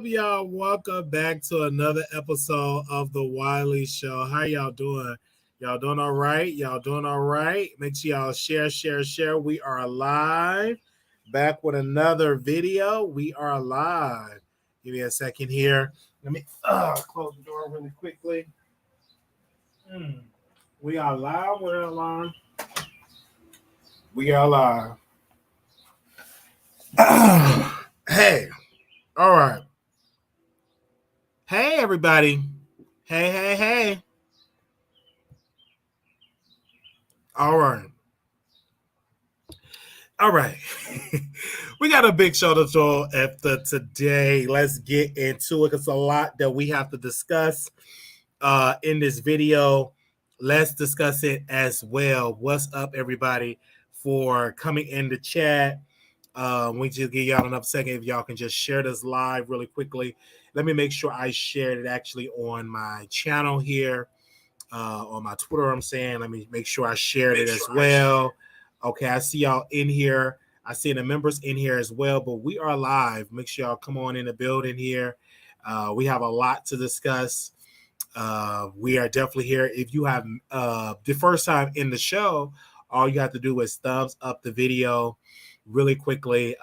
up, y'all? Welcome back to another episode of the Wiley Show. How y'all doing? Y'all doing all right? Y'all doing all right? Make sure y'all share. We are live. Back with another video. We are live. Give me a second here. Let me close the door really quickly. We are live. We're live. We are live. Hey. All right. Hey, everybody. Hey. All right. We got a big show to throw after today. Let's get into it. It's a lot that we have to discuss in this video. Let's discuss it as well. What's up, everybody, for coming in the chat? We just give y'all another second if y'all can just share this live really quickly. Let me make sure I shared it actually on my channel here, on my Twitter. I'm saying, let me make sure I shared it as well. Okay, I see y'all in here. I see the members in here as well, but we are live. Make sure y'all come on in the building here. We have a lot to discuss. We are definitely here. If you have the first time in the show, all you have to do is thumbs up the video really quickly.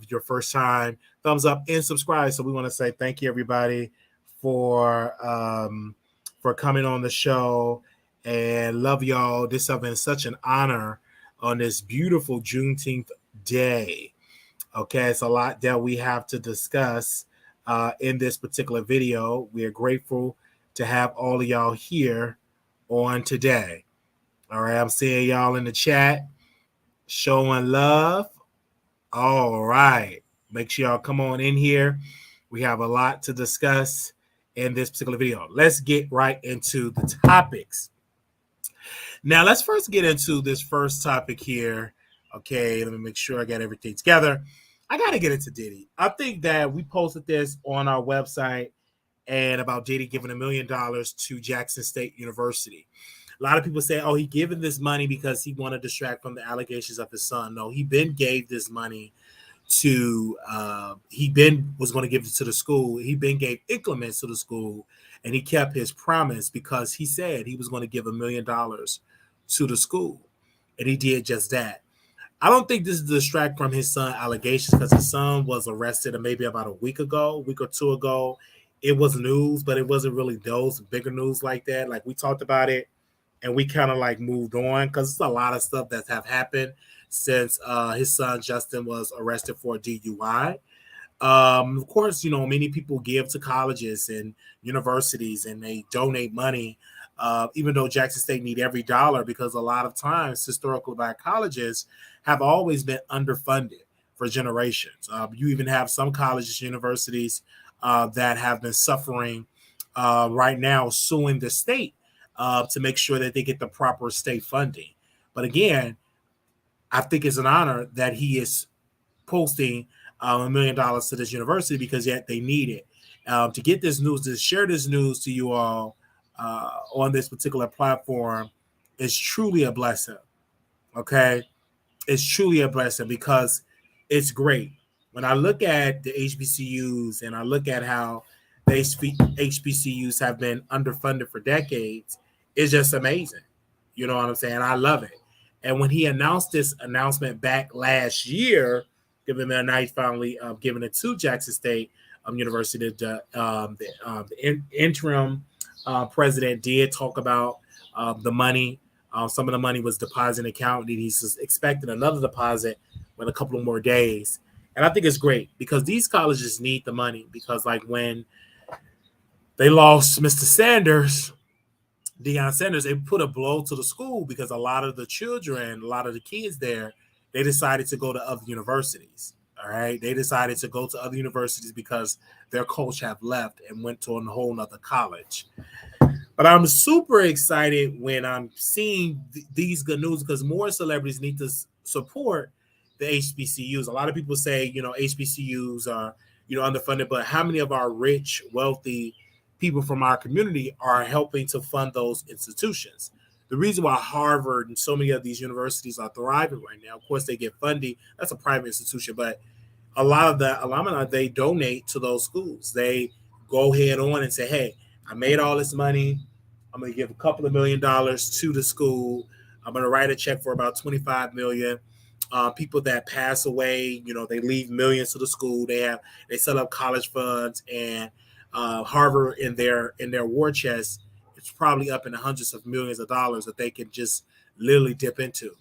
Your first time, thumbs up and subscribe. So we want to say thank you, everybody, for coming on the show, and love y'all. This has been such an honor on this beautiful Juneteenth day. Okay, it's a lot that we have to discuss in this particular video. We are grateful to have all of y'all here on today. All right, I'm seeing y'all in the chat showing love. All right, make sure y'all come on in here. We have a lot to discuss in this particular video. Let's get right into the topics. Now, let's first get into this first topic here. Okay, let me make sure I got everything together. I got to get into Diddy. I think that we posted this on our website and about Diddy giving $1 million to Jackson State University. A lot of people say, oh, he giving this money because he wanted to distract from the allegations of his son. No, he been gave this money to, was going to give it to the school. He been gave increments to the school, and he kept his promise because he said he was going to give $1 million to the school, and he did just that. I don't think this is to distract from his son allegations, because his son was arrested maybe about a week or two ago. It was news, but it wasn't really those bigger news like that. Like, we talked about it and we kind of like moved on, because it's a lot of stuff that have happened since his son Justin was arrested for a DUI. Of course, many people give to colleges and universities and they donate money, even though Jackson State need every dollar, because a lot of times historically black colleges have always been underfunded for generations. You even have some colleges, universities that have been suffering right now, suing the state to make sure that they get the proper state funding. But again, I think it's an honor that he is posting $1 million to this university, because yet they need it. To get this news, to share this news to you all on this particular platform is truly a blessing. Okay? It's truly a blessing because it's great. When I look at the HBCUs and I look at how the HBCUs have been underfunded for decades, it's just amazing. You know what I'm saying? I love it. And when he announced this announcement back last year, giving him a night, finally giving it to Jackson State University, the interim president did talk about the money. Some of the money was deposited in account, and he's expecting another deposit in a couple of more days. And I think it's great, because these colleges need the money, because like when they lost Mr. Sanders, Deion Sanders, they put a blow to the school, because a lot of the children, a lot of the kids there, they decided to go to other universities. All right. They decided to go to other universities because their coach have left and went to a whole nother college. But I'm super excited when I'm seeing these good news, because more celebrities need to support the HBCUs. A lot of people say, HBCUs are, underfunded, but how many of our rich, wealthy people from our community are helping to fund those institutions? The reason why Harvard and so many of these universities are thriving right now, of course, they get funding. That's a private institution, but a lot of the alumni, they donate to those schools. They go head on and say, hey, I made all this money. I'm going to give a couple of $1 million to the school. I'm going to write a check for about 25 million. People that pass away, they leave millions to the school. They set up college funds, and Harvard in their war chest, it's probably up in the hundreds of millions of dollars that they can just literally dip into.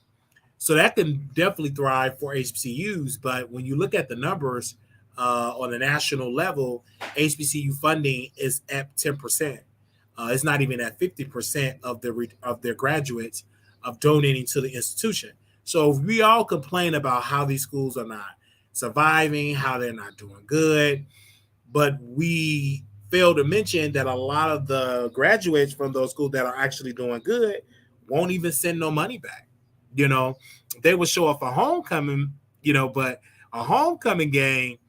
So that can definitely thrive for HBCUs. But when you look at the numbers on a national level, HBCU funding is at 10%. It's not even at 50% of their graduates of donating to the institution. So we all complain about how these schools are not surviving, how they're not doing good, but we fail to mention that a lot of the graduates from those schools that are actually doing good won't even send no money back. They will show up for homecoming, but a homecoming game,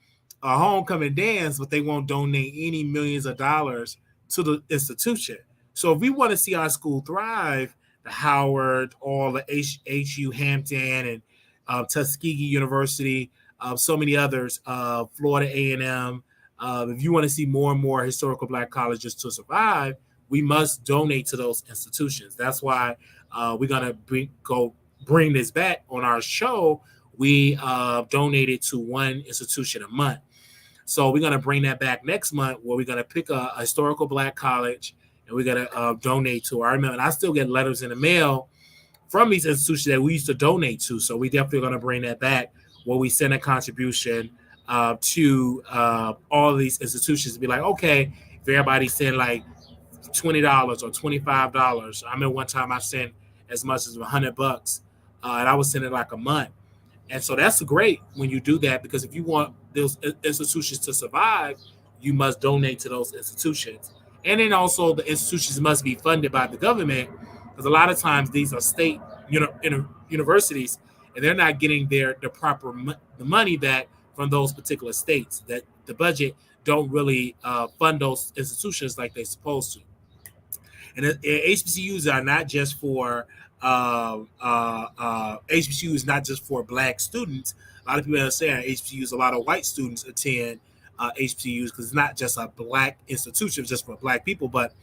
a homecoming dance, but they won't donate any millions of dollars to the institution. So if we want to see our school thrive, the Howard, all the HU Hampton, and Tuskegee University, so many others, Florida A&M. If you want to see more and more historical Black colleges to survive, we must donate to those institutions. That's why we're gonna bring this back on our show. We donated to one institution a month. So we're going to bring that back next month, where we're going to pick a historical Black college, and we're going to donate to our email. And I still get letters in the mail from these institutions that we used to donate to. So we definitely going to bring that back, where we send a contribution to all of these institutions to be like, okay, if everybody send like $20 or $25, I remember one time I sent as much as $100, and I was sending like a month. And so that's great when you do that, because if you want those institutions to survive, you must donate to those institutions. And then also the institutions must be funded by the government, because a lot of times these are state universities, and they're not getting the proper the money back from those particular states. That the budget don't really fund those institutions like they're supposed to. And HBCUs are not just for HBCU is not just for Black students. A lot of people are saying HBCUs, a lot of white students attend HBCUs, because it's not just a Black institution, it's just for Black people, but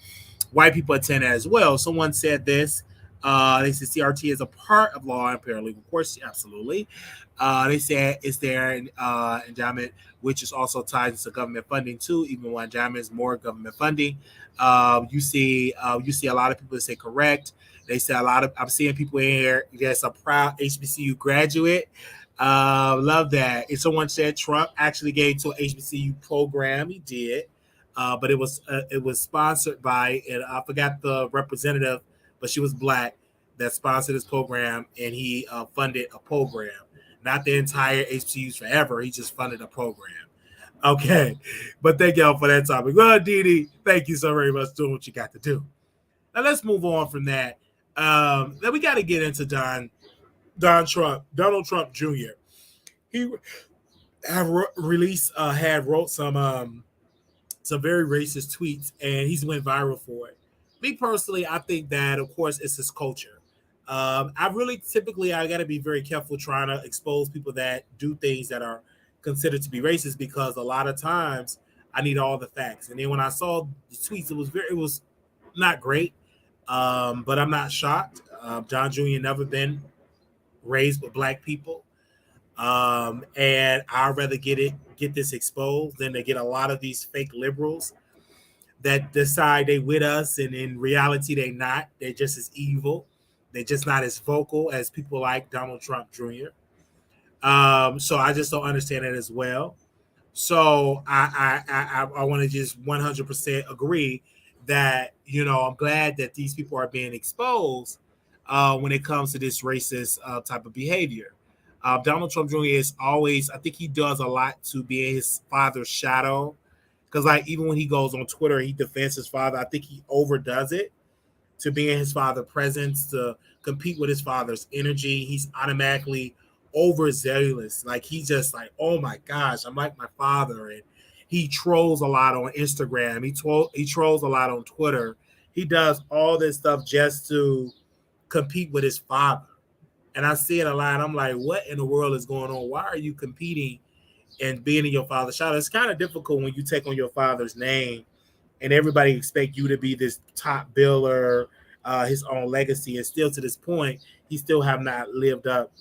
white people attend as well. Someone said this. They said CRT is a part of law and paralegal. Of course, absolutely. They said it's their endowment, which is also tied to government funding too. Even when endowment is more government funding, you see a lot of people say correct. They say I'm seeing people in here that's a proud HBCU graduate. Love that. And someone said Trump actually gave to an HBCU program. He did, but it was sponsored by, and I forgot the representative, but she was Black, that sponsored this program, and he funded a program, not the entire HBCUs forever. He just funded a program. Okay, but thank y'all for that topic. Well, Diddy, thank you so very much for doing what you got to do. Now let's move on from that. Then we got to get into Donald Trump Jr. He wrote some very racist tweets, and he's went viral for it. Me personally, I think that, of course, it's his culture. I got to be very careful trying to expose people that do things that are considered to be racist, because a lot of times I need all the facts. And then when I saw the tweets, it was not great, but I'm not shocked. John Jr. never been raised with Black people, and I'd rather get this exposed than to get a lot of these fake liberals that decide they with us, and in reality they not. They're just as evil. They're just not as vocal as people like Donald Trump Jr. So I just don't understand it as well. So I want to just 100% agree that, I'm glad that these people are being exposed when it comes to this racist type of behavior. Donald Trump Jr. is always, I think he does a lot to be in his father's shadow. Because like even when he goes on Twitter, he defends his father. I think he overdoes it to be in his father's presence, to compete with his father's energy. He's automatically overzealous. Like he's just like, oh my gosh, I'm like my father. And he trolls a lot on Instagram. He trolls a lot on Twitter. He does all this stuff just to compete with his father. And I see it a lot. I'm like, what in the world is going on? Why are you competing and being in your father's shadow. It's kind of difficult when you take on your father's name and everybody expect you to be this top biller, his own legacy, and still to this point, he still have not lived up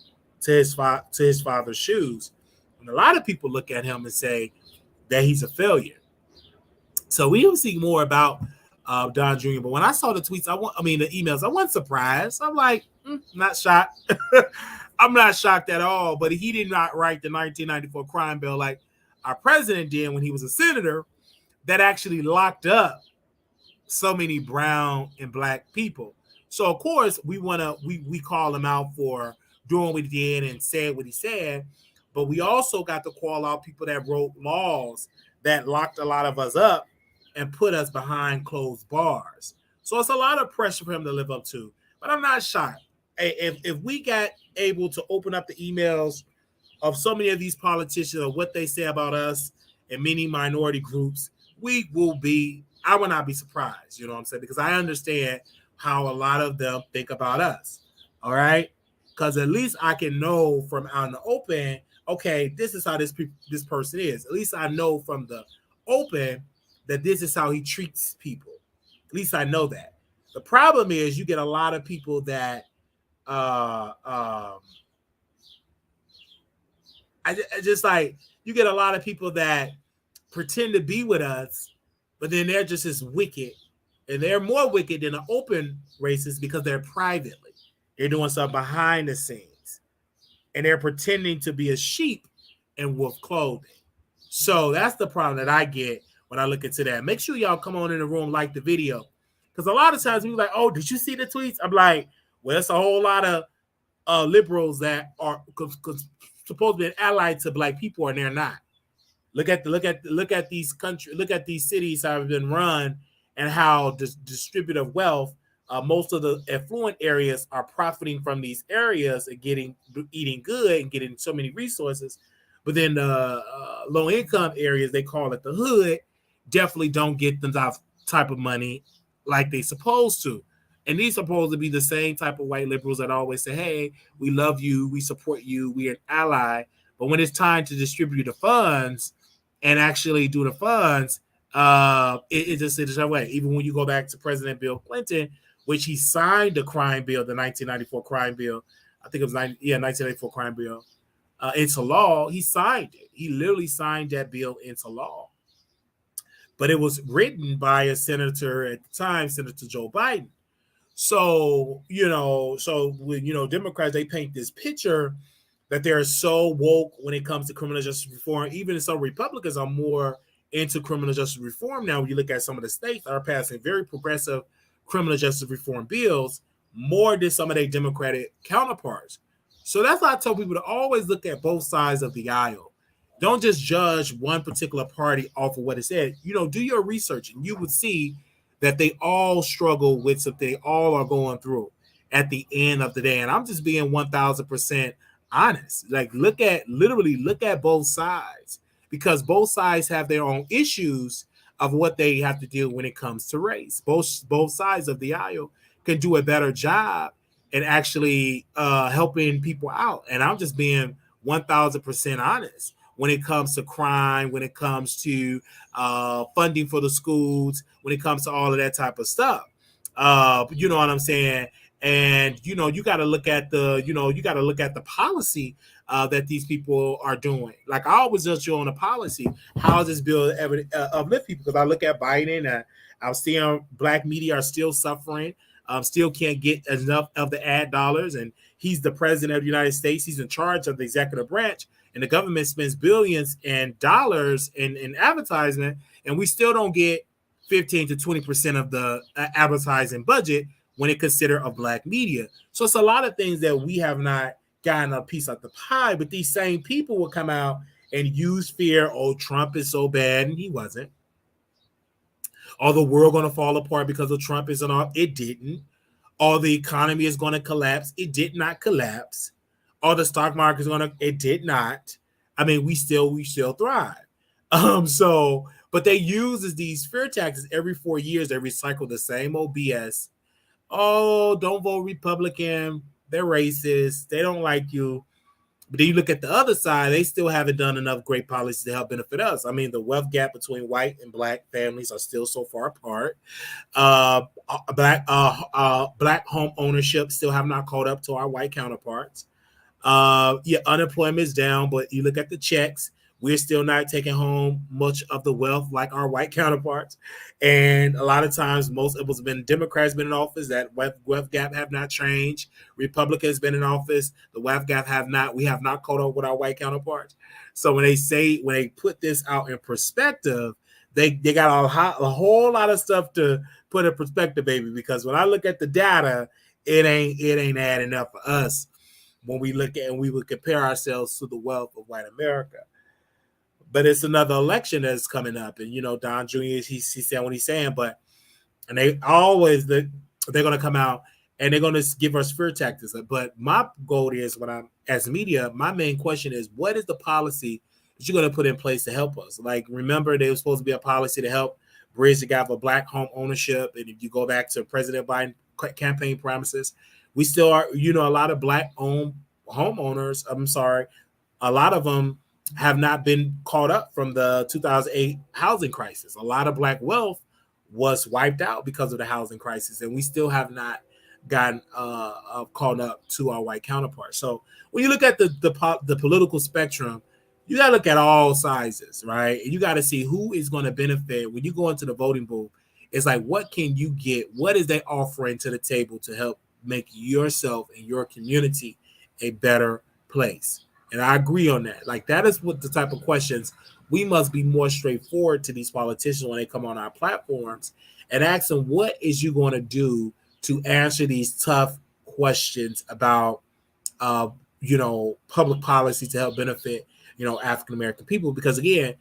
to his father's shoes. And a lot of people look at him and say that he's a failure. So we will see more about Don Jr. But when I saw the tweets, the emails, I wasn't surprised. I'm like, not shocked. I'm not shocked at all. But he did not write the 1994 crime bill like our president did when he was a senator, that actually locked up so many brown and black people. So of course we call him out for doing what he did and said what he said, but we also got to call out people that wrote laws that locked a lot of us up and put us behind closed bars. So it's a lot of pressure for him to live up to. But I'm not shocked. If we got able to open up the emails of so many of these politicians of what they say about us and many minority groups, I would not be surprised, you know what I'm saying? Because I understand how a lot of them think about us, all right? Because at least I can know from out in the open, okay, this is how this person is. At least I know from the open that this is how he treats people. At least I know that. The problem is you get a lot of people that you get a lot of people that pretend to be with us, but then they're just as wicked, and they're more wicked than the open racists because they're privately. They're doing stuff behind the scenes, and they're pretending to be a sheep in wolf clothing. So that's the problem that I get when I look into that. Make sure y'all come on in the room, like the video, because a lot of times we're like, "Oh, did you see the tweets?" I'm like, "Well, it's a whole lot of liberals that are supposed to be an ally to black people, and they're not." Look at these countries, look at these cities how have been run, and how the distributive wealth, most of the affluent areas are profiting from these areas and eating good and getting so many resources. But then the low income areas, they call it the hood, definitely don't get the type of money like they supposed to. And these supposed to be the same type of white liberals that always say, "Hey, we love you, we support you, we're an ally." But when it's time to distribute the funds and actually do the funds, it just is that way. Even when you go back to President Bill Clinton, which he signed the crime bill, the 1994 crime bill, I think it was 1994 crime bill, into law. He signed it. He literally signed that bill into law. But it was written by a senator at the time, Senator Joe Biden. So, Democrats, they paint this picture that they're so woke when it comes to criminal justice reform. Even some Republicans are more into criminal justice reform now. When you look at some of the states that are passing very progressive criminal justice reform bills, more than some of their Democratic counterparts. So that's why I tell people to always look at both sides of the aisle. Don't just judge one particular party off of what it said. Do your research, and you would see that they all struggle with something they all are going through at the end of the day. And I'm just being 1,000% honest. Like, look at both sides, because both sides have their own issues of what they have to deal when it comes to race. Both sides of the aisle can do a better job in actually helping people out. And I'm just being 1,000% honest when it comes to crime, when it comes to funding for the schools, when it comes to all of that type of stuff. You know what I'm saying? And you got to look at the policy that these people are doing. Like, I always judge you on the policy. How is this bill ever uplift people? Because I look at Biden, and I'm seeing black media are still suffering, still can't get enough of the ad dollars, and he's the president of the United States. He's in charge of the executive branch, and the government spends billions in dollars in advertisement, and we still don't get 15 to 20% of the advertising budget when it considered of black media. So it's a lot of things that we have not gotten a piece of the pie, but these same people will come out and use fear. Oh, Trump is so bad, and he wasn't. Or the world going to fall apart because of Trump isn't all. It didn't. Or the economy is going to collapse. It did not collapse. Or the stock market is going to. It did not. I mean, we still thrive. But they use these fear tactics every 4 years. They recycle the same old BS. Oh, don't vote Republican. They're racist. They don't like you. But then you look at the other side, they still haven't done enough great policies to help benefit us. I mean, the wealth gap between white and black families are still so far apart. Black home ownership still have not caught up to our white counterparts. Yeah, unemployment is down, but you look at the checks, we're still not taking home much of the wealth like our white counterparts. And a lot of times, most of us been Democrats been in office, that wealth gap have not changed. Republicans been in office, the wealth gap we have not caught up with our white counterparts. So when they put this out in perspective, they got a whole lot of stuff to put in perspective, baby. Because when I look at the data, it ain't adding up for us when we look at and we would compare ourselves to the wealth of white America. But it's another election that's coming up, and Don Jr. He's saying what he's saying, and they're going to come out and they're going to give us fear tactics. But my goal is, when I'm as media, my main question is, what is the policy that you're going to put in place to help us? Like, remember, there was supposed to be a policy to help bridge the gap of black home ownership, and if you go back to President Biden campaign promises, we still are, a lot of black owned homeowners. A lot of them have not been caught up from the 2008 housing crisis. A lot of black wealth was wiped out because of the housing crisis, and we still have not gotten caught up to our white counterparts. So when you look at the political spectrum, you got to look at all sizes, right? And you got to see who is going to benefit. When you go into the voting booth, it's like, what can you get? What is they offering to the table to help make yourself and your community a better place? And I agree on that. Like, that is what the type of questions we must be more straightforward to these politicians when they come on our platforms and ask them, what is you going to do to answer these tough questions about, public policy to help benefit, African-American people? Because again,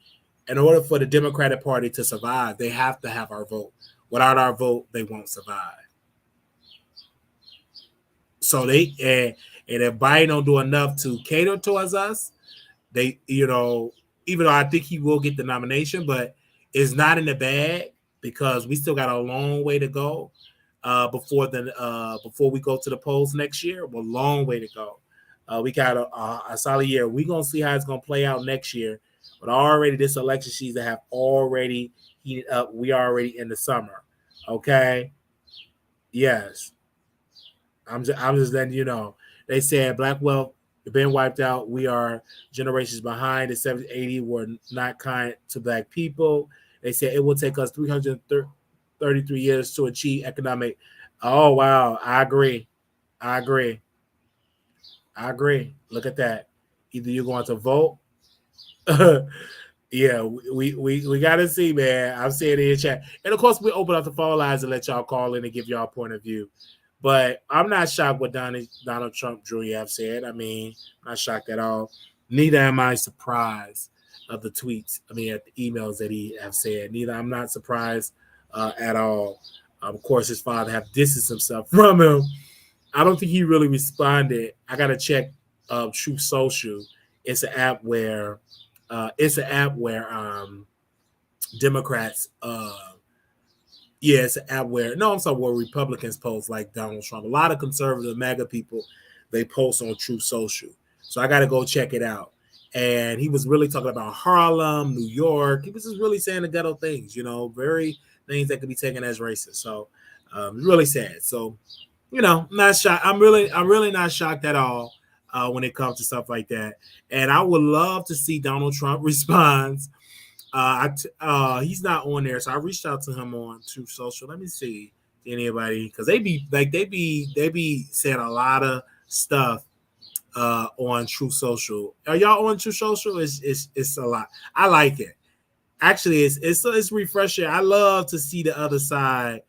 in order for the Democratic Party to survive, they have to have our vote. Without our vote, they won't survive. So and if Biden don't do enough to cater towards us, they, even though I think he will get the nomination, but it's not in the bag because we still got a long way to go before we go to the polls next year. A long way to go. We got a solid year. We're gonna see how it's gonna play out next year. But already this election season have already heated up. We are already in the summer. Okay. Yes. I'm just letting you know. They said black wealth been wiped out. We are generations behind. The 70s, 80s were not kind to black people. They said it will take us 333 years to achieve economic. Oh, wow. I agree. Look at that. Either you're going to vote. Yeah, we got to see, man. I'm saying it in the chat. And, of course, we open up the phone lines and let y'all call in and give y'all a point of view. But I'm not shocked what Donald Trump Jr. have said. I mean, I'm not shocked at all. Neither am I surprised of the tweets. I mean, at the emails that he have said. Neither I'm not surprised at all. Of course, his father have distanced himself from him. I don't think he really responded. I got to check Truth Social. It's an app where Democrats it's an app where Republicans post like Donald Trump. A lot of conservative MAGA people, they post on Truth Social. So I got to go check it out. And he was really talking about Harlem, New York. He was just really saying the ghetto things, very things that could be taken as racist. So really sad. So, not shocked. I'm really not shocked at all when it comes to stuff like that. And I would love to see Donald Trump respond. He's not on there, so I reached out to him on Truth Social. Let me see anybody, because they be saying a lot of stuff on Truth Social. Are y'all on Truth Social? It's a lot. I like it. Actually, it's refreshing. I love to see the other side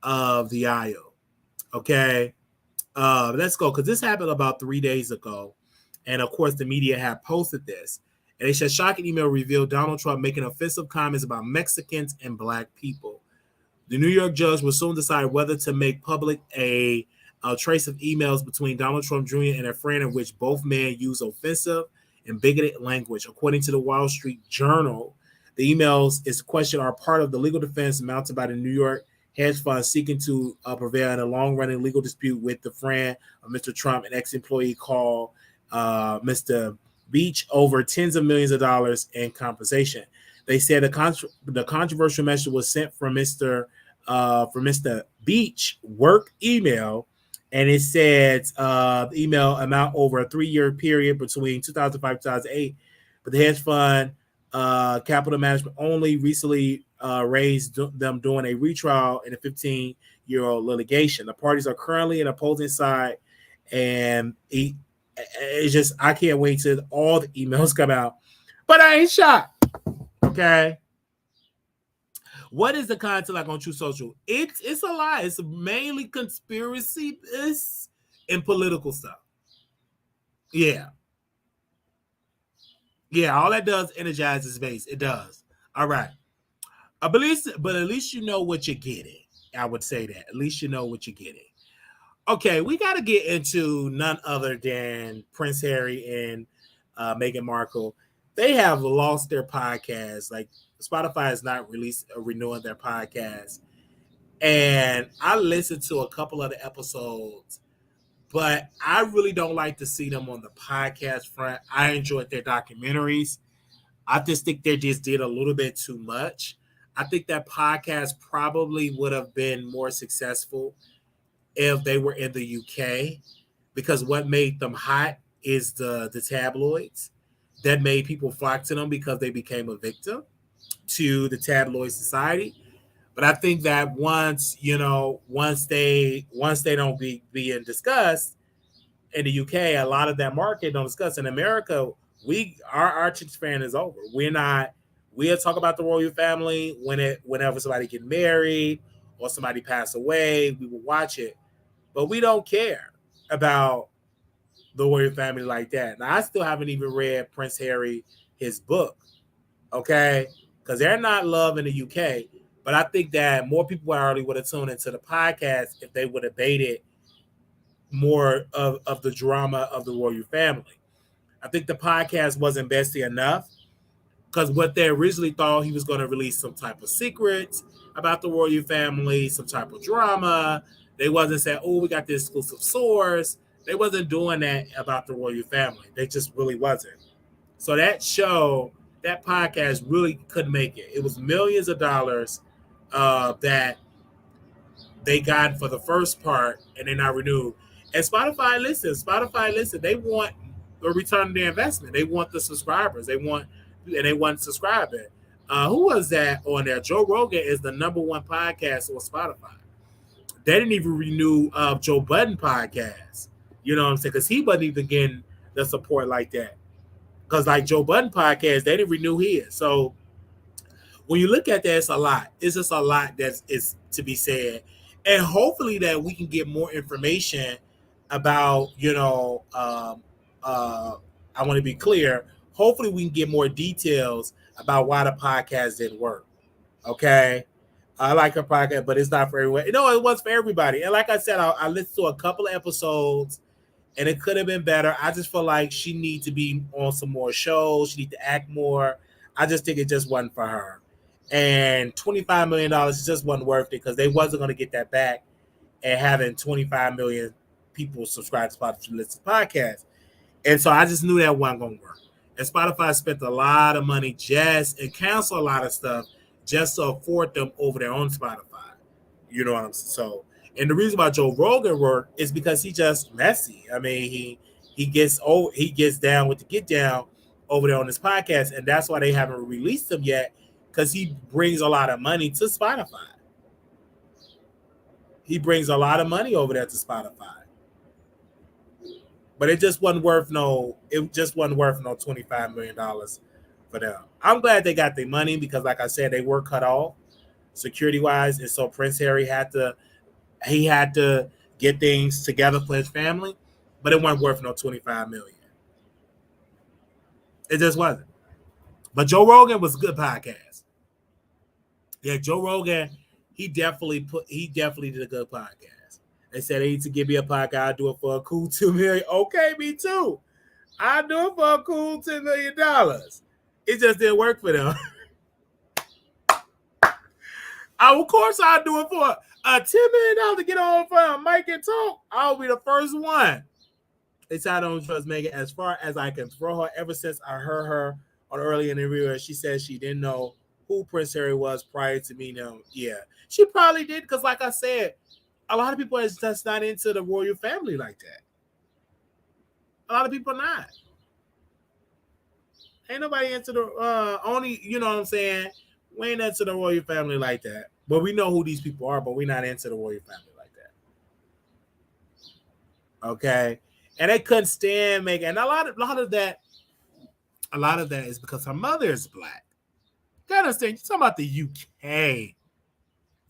of the aisle. Okay, let's go, because this happened about 3 days ago, and of course the media have posted this. And they said shocking email revealed Donald Trump making offensive comments about Mexicans and black people. The New York judge will soon decide whether to make public a trace of emails between Donald Trump Jr. and a friend in which both men use offensive and bigoted language. According to the Wall Street Journal, the emails is questioned are part of the legal defense mounted by the New York hedge fund seeking to prevail in a long-running legal dispute with the friend of Mr. Trump, an ex-employee called Mr. Beach over tens of millions of dollars in compensation. They said the controversial message was sent from Mr. Beach work email, and it said the email amount over a 3-year period between 2005 and 2008. But the hedge fund capital management only recently raised them doing a retrial in a 15-year-old litigation. The parties are currently in opposing side, and it's just I can't wait till all the emails come out. But I ain't shocked. Okay. What is the content like on True Social? It's a lie. It's mainly conspiracy and political stuff. Yeah. Yeah, all that does energize his base. It does. All right. But at least you know what you're getting. I would say that. At least you know what you're getting. Okay, we got to get into none other than Prince Harry and Meghan Markle. They have lost their podcast. Like Spotify is not renewing their podcast. And I listened to a couple of the episodes, but I really don't like to see them on the podcast front. I enjoyed their documentaries. I just think they just did a little bit too much. I think that podcast probably would have been more successful if they were in the UK, because what made them hot is the tabloids that made people flock to them because they became a victim to the tabloid society. But I think that once they don't being discussed in the UK, a lot of that market don't discuss. In America, our attention span is over. We'll talk about the royal family whenever somebody get married or somebody pass away, we will watch it. But we don't care about the royal family like that. Now, I still haven't even read Prince Harry, his book, okay? Because they're not love in the UK. But I think that more people already would have tuned into the podcast if they would have baited more of the drama of the royal family. I think the podcast wasn't bestie enough, because what they originally thought, he was going to release some type of secrets about the royal family, some type of drama. They wasn't saying, oh, we got this exclusive source. They wasn't doing that about the royal family. They just really wasn't. So that podcast really couldn't make it. It was millions of dollars that they got for the first part, and they're not renewed. And Spotify, listen. They want a return on their investment. They want the subscribers. They want subscribing. Who was that on there? Joe Rogan is the number one podcast on Spotify. They didn't even renew Joe Budden podcast. You know what I'm saying? Because he wasn't even getting the support like that. Because like Joe Budden podcast, they didn't renew his. So when you look at that, it's a lot. It's just a lot that is to be said. And hopefully that we can get more information about, I want to be clear. Hopefully we can get more details about why the podcast didn't work. Okay. I like her podcast, but it's not for everyone. It was for everybody. And like I said, I listened to a couple of episodes, and it could have been better. I just feel like she needs to be on some more shows. She needs to act more. I just think it just wasn't for her. And $25 million just wasn't worth it, because they wasn't going to get that back and having 25 million people subscribe to Spotify to listen to podcasts. And so I just knew that wasn't going to work. And Spotify spent a lot of money and canceled a lot of stuff just to afford them over their own Spotify. You know what I'm saying? So, and the reason why Joe Rogan worked is because he's just messy. I mean, he gets down with the get down over there on his podcast, and that's why they haven't released him yet, because he brings a lot of money to Spotify. He brings a lot of money over there to Spotify. But it just wasn't worth no $25 million for them. I'm glad they got their money, because like I said, they were cut off security wise. And so Prince Harry had to get things together for his family, but it wasn't worth no 25 million. It just wasn't. But Joe Rogan was a good podcast. Yeah, Joe Rogan, he definitely did a good podcast. They said they need to give me a podcast. I'll do it for a cool $2 million. Okay, me too. I'll do it for a cool $10 million. It just didn't work for them. Of course, I'll do it for a $10 million to get on for a mic and talk. I'll be the first one. It's I don't trust Megan as far as I can throw her. Ever since I heard her on early interview, she said she didn't know who Prince Harry was prior to meeting him. Yeah, she probably did because, like I said, a lot of people is just not into the royal family like that. A lot of people are not. Ain't nobody into the only, you know what I'm saying? We ain't into the royal family like that. But we know who these people are, but we're not into the royal family like that. Okay. And they couldn't stand Megan. And a lot of that is because her mother is black. You gotta understand, you're talking about the UK.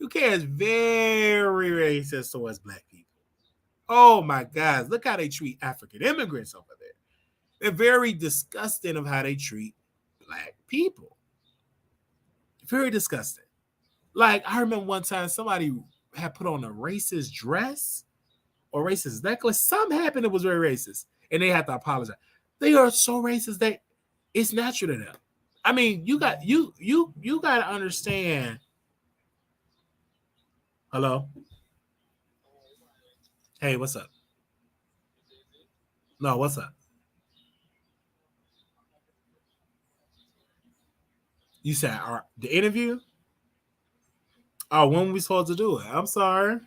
UK is very racist towards black people. Oh my God. Look how they treat African immigrants over there. They're very disgusting of how they treat black people. Very disgusting. Like, I remember one time somebody had put on a racist dress or racist necklace. Something happened that was very racist. And they had to apologize. They are so racist that it's natural to them. I mean, you got to understand. Hello? Hey, what's up? No, what's up? You said the interview? Oh, when were we supposed to do it? I'm sorry.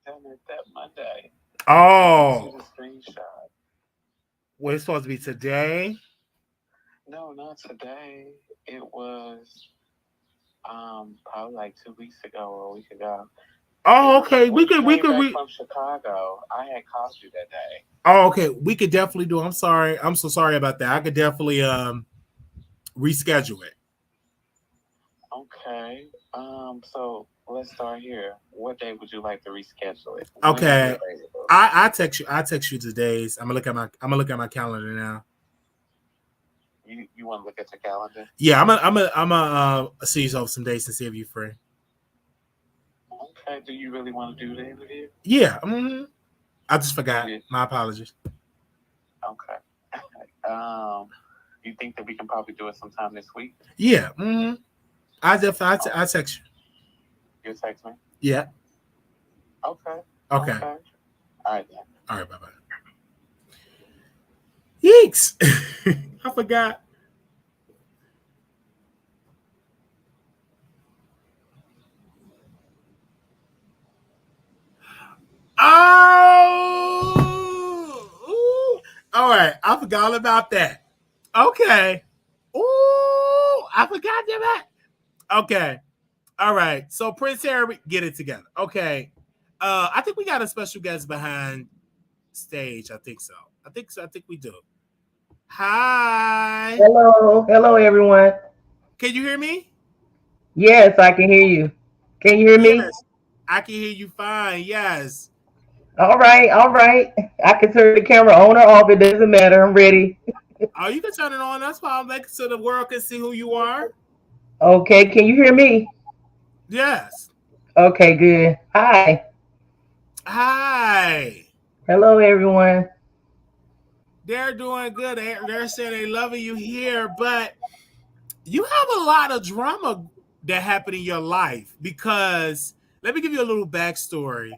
That Monday. Oh. The screenshot. Well, it's supposed to be today? No, not today. It was probably like 2 weeks ago or a week ago. Oh, okay. We could from Chicago. I had called you that day. Oh, okay. We could definitely do. I'm sorry. I'm so sorry about that. I could definitely reschedule it. Okay. So let's start here. What day would you like to reschedule it? Okay. I text you. I text you today's. I'm gonna look at my calendar now. You want to look at your calendar? Yeah, I'm gonna see you over some days to see if you're free. Okay. Do you really want to do the interview? Yeah. Mm-hmm. I just forgot. My apologies. Okay. You think that we can probably do it sometime this week? Yeah. Mm-hmm. I text you. You text me? Yeah. Okay. Okay. All right then. All right. Bye bye. Yeeks. I forgot. Oh, ooh. All right. I forgot all about that. Okay. Ooh, I forgot that. Okay. All right. So Prince Harry, get it together. Okay. I think we got a special guest behind stage. I think so. I think we do. Hi. Hello, everyone. Can you hear me? Yes, I can hear you. Can you hear me? Yes, I can hear you fine. Yes. All right. I can turn the camera on or off. It doesn't matter. I'm ready. Oh, you can turn it on. That's why I'm making so the world can see who you are. Okay. Can you hear me? Yes. Okay, good. Hi. Hello, everyone. They're doing good. They're saying they loving you here, but you have a lot of drama that happened in your life because let me give you a little backstory.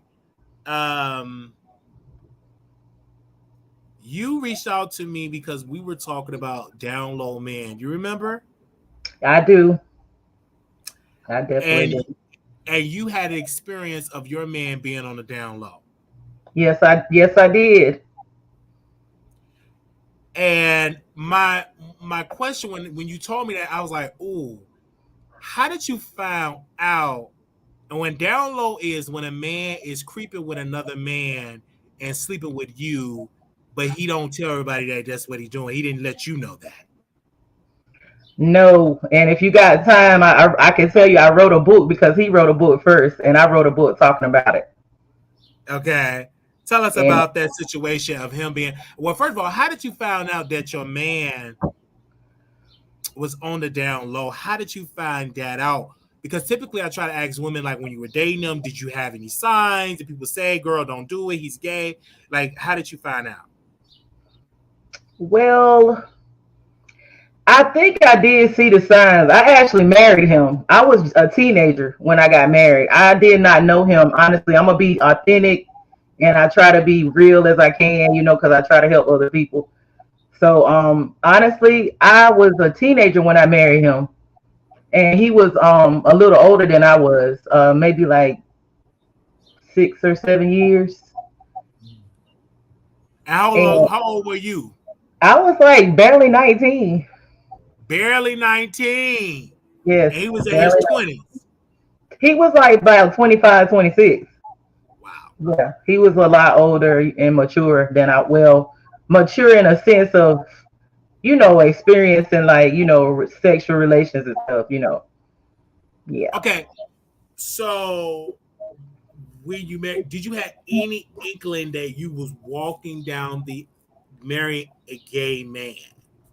You reached out to me because we were talking about Down Low Man. You remember? I do. I definitely do. And you had an experience of your man being on the down low. Yes, I did. And my question when you told me that, I was like, ooh, how did you find out? And when down low is when a man is creeping with another man and sleeping with you, but he don't tell everybody that that's what he's doing. He didn't let you know that. No, and if you got time, I can tell you I wrote a book because he wrote a book first, and I wrote a book talking about it. Okay. Tell us about that situation of him being... Well, first of all, how did you find out that your man was on the down low? How did you find that out? Because typically I try to ask women, like, when you were dating him, did you have any signs? Did people say, girl, don't do it, he's gay? Like, how did you find out? Well, I think I did see the signs. I actually married him. I was a teenager when I got married. I did not know him. Honestly, I'm going to be authentic and I try to be real as I can, because I try to help other people. So honestly, I was a teenager when I married him, and he was a little older than I was, maybe like 6 or 7 years. And How old were you? I was like barely 19. Barely 19. Yes, And he was in his barely. 20s. He was like about 25, 26. Wow. Yeah, he was a lot older and mature than mature in a sense of, experience in like, sexual relations and stuff. Yeah. Okay. So when you met, did you have any inkling that you was walking down the marrying a gay man?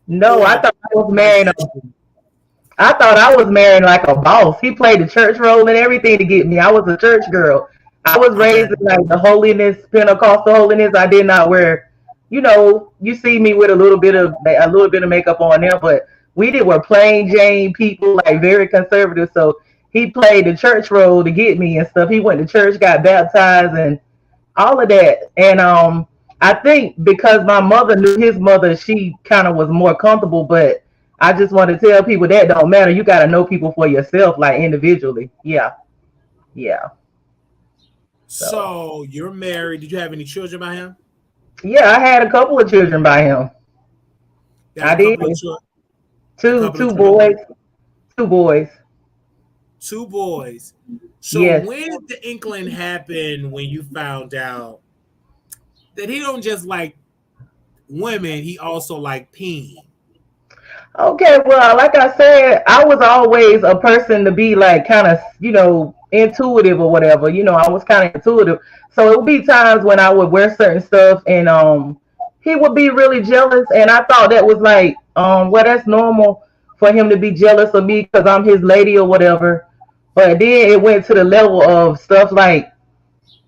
No, I Or thought I was was marrying. it I thought I was marrying like a boss. He played the church role and everything to get me. I was a church girl. I was okay? raised in like the holiness, Pentecostal holiness. I did not wear, you see me with a little bit of makeup on there, but were plain Jane people, like very conservative. So he played the church role to get me and stuff. He went to church, got baptized, and all of that. And I think because my mother knew his mother, she kind of was more comfortable. But I just want to tell people that don't matter. You got to know people for yourself, like individually. Yeah, yeah. So So you're married. Did you have any children by him? yeah, I had a couple of children by him. You had I a did. couple of children. A Two couple of two children. boys. Two boys. Two boys. So Yes. when did the inkling happen when you found out that he don't just like women, he also like peen? Okay, well, like I said, I was always a person to be like kind of, intuitive or whatever. I was kind of intuitive. So it would be times when I would wear certain stuff and he would be really jealous, and I thought that was like well, that's normal for him to be jealous of me because I'm his lady or whatever. But then it went to the level of stuff like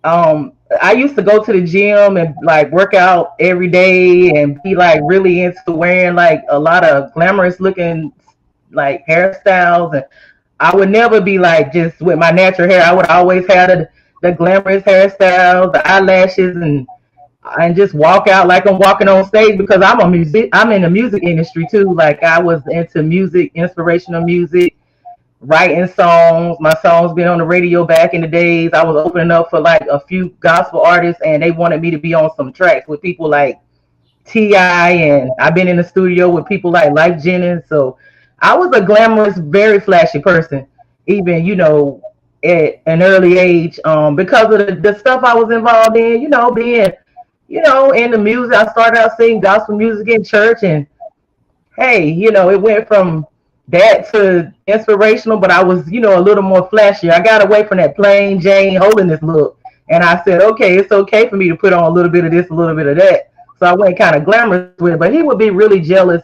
I used to go to the gym and like work out every day and be like really into wearing like a lot of glamorous looking like hairstyles, and I would never be like just with my natural hair. I would always have the glamorous hairstyles, the eyelashes, and just walk out like I'm walking on stage because I'm in the music industry too. Like I was into music, inspirational music, writing songs. My songs been on the radio back in the days. I was opening up for like a few gospel artists, and they wanted me to be on some tracks with people like T.I., and I've been in the studio with people like Lyfe Jennings. So I was a glamorous, very flashy person, even at an early age, because of the stuff I was involved in. Being in the music. I started out singing gospel music in church, and hey, it went from that to inspirational, but I was, a little more flashy. I got away from that plain Jane holiness look. And I said, okay, it's okay for me to put on a little bit of this, a little bit of that. So I went kind of glamorous with it, but he would be really jealous.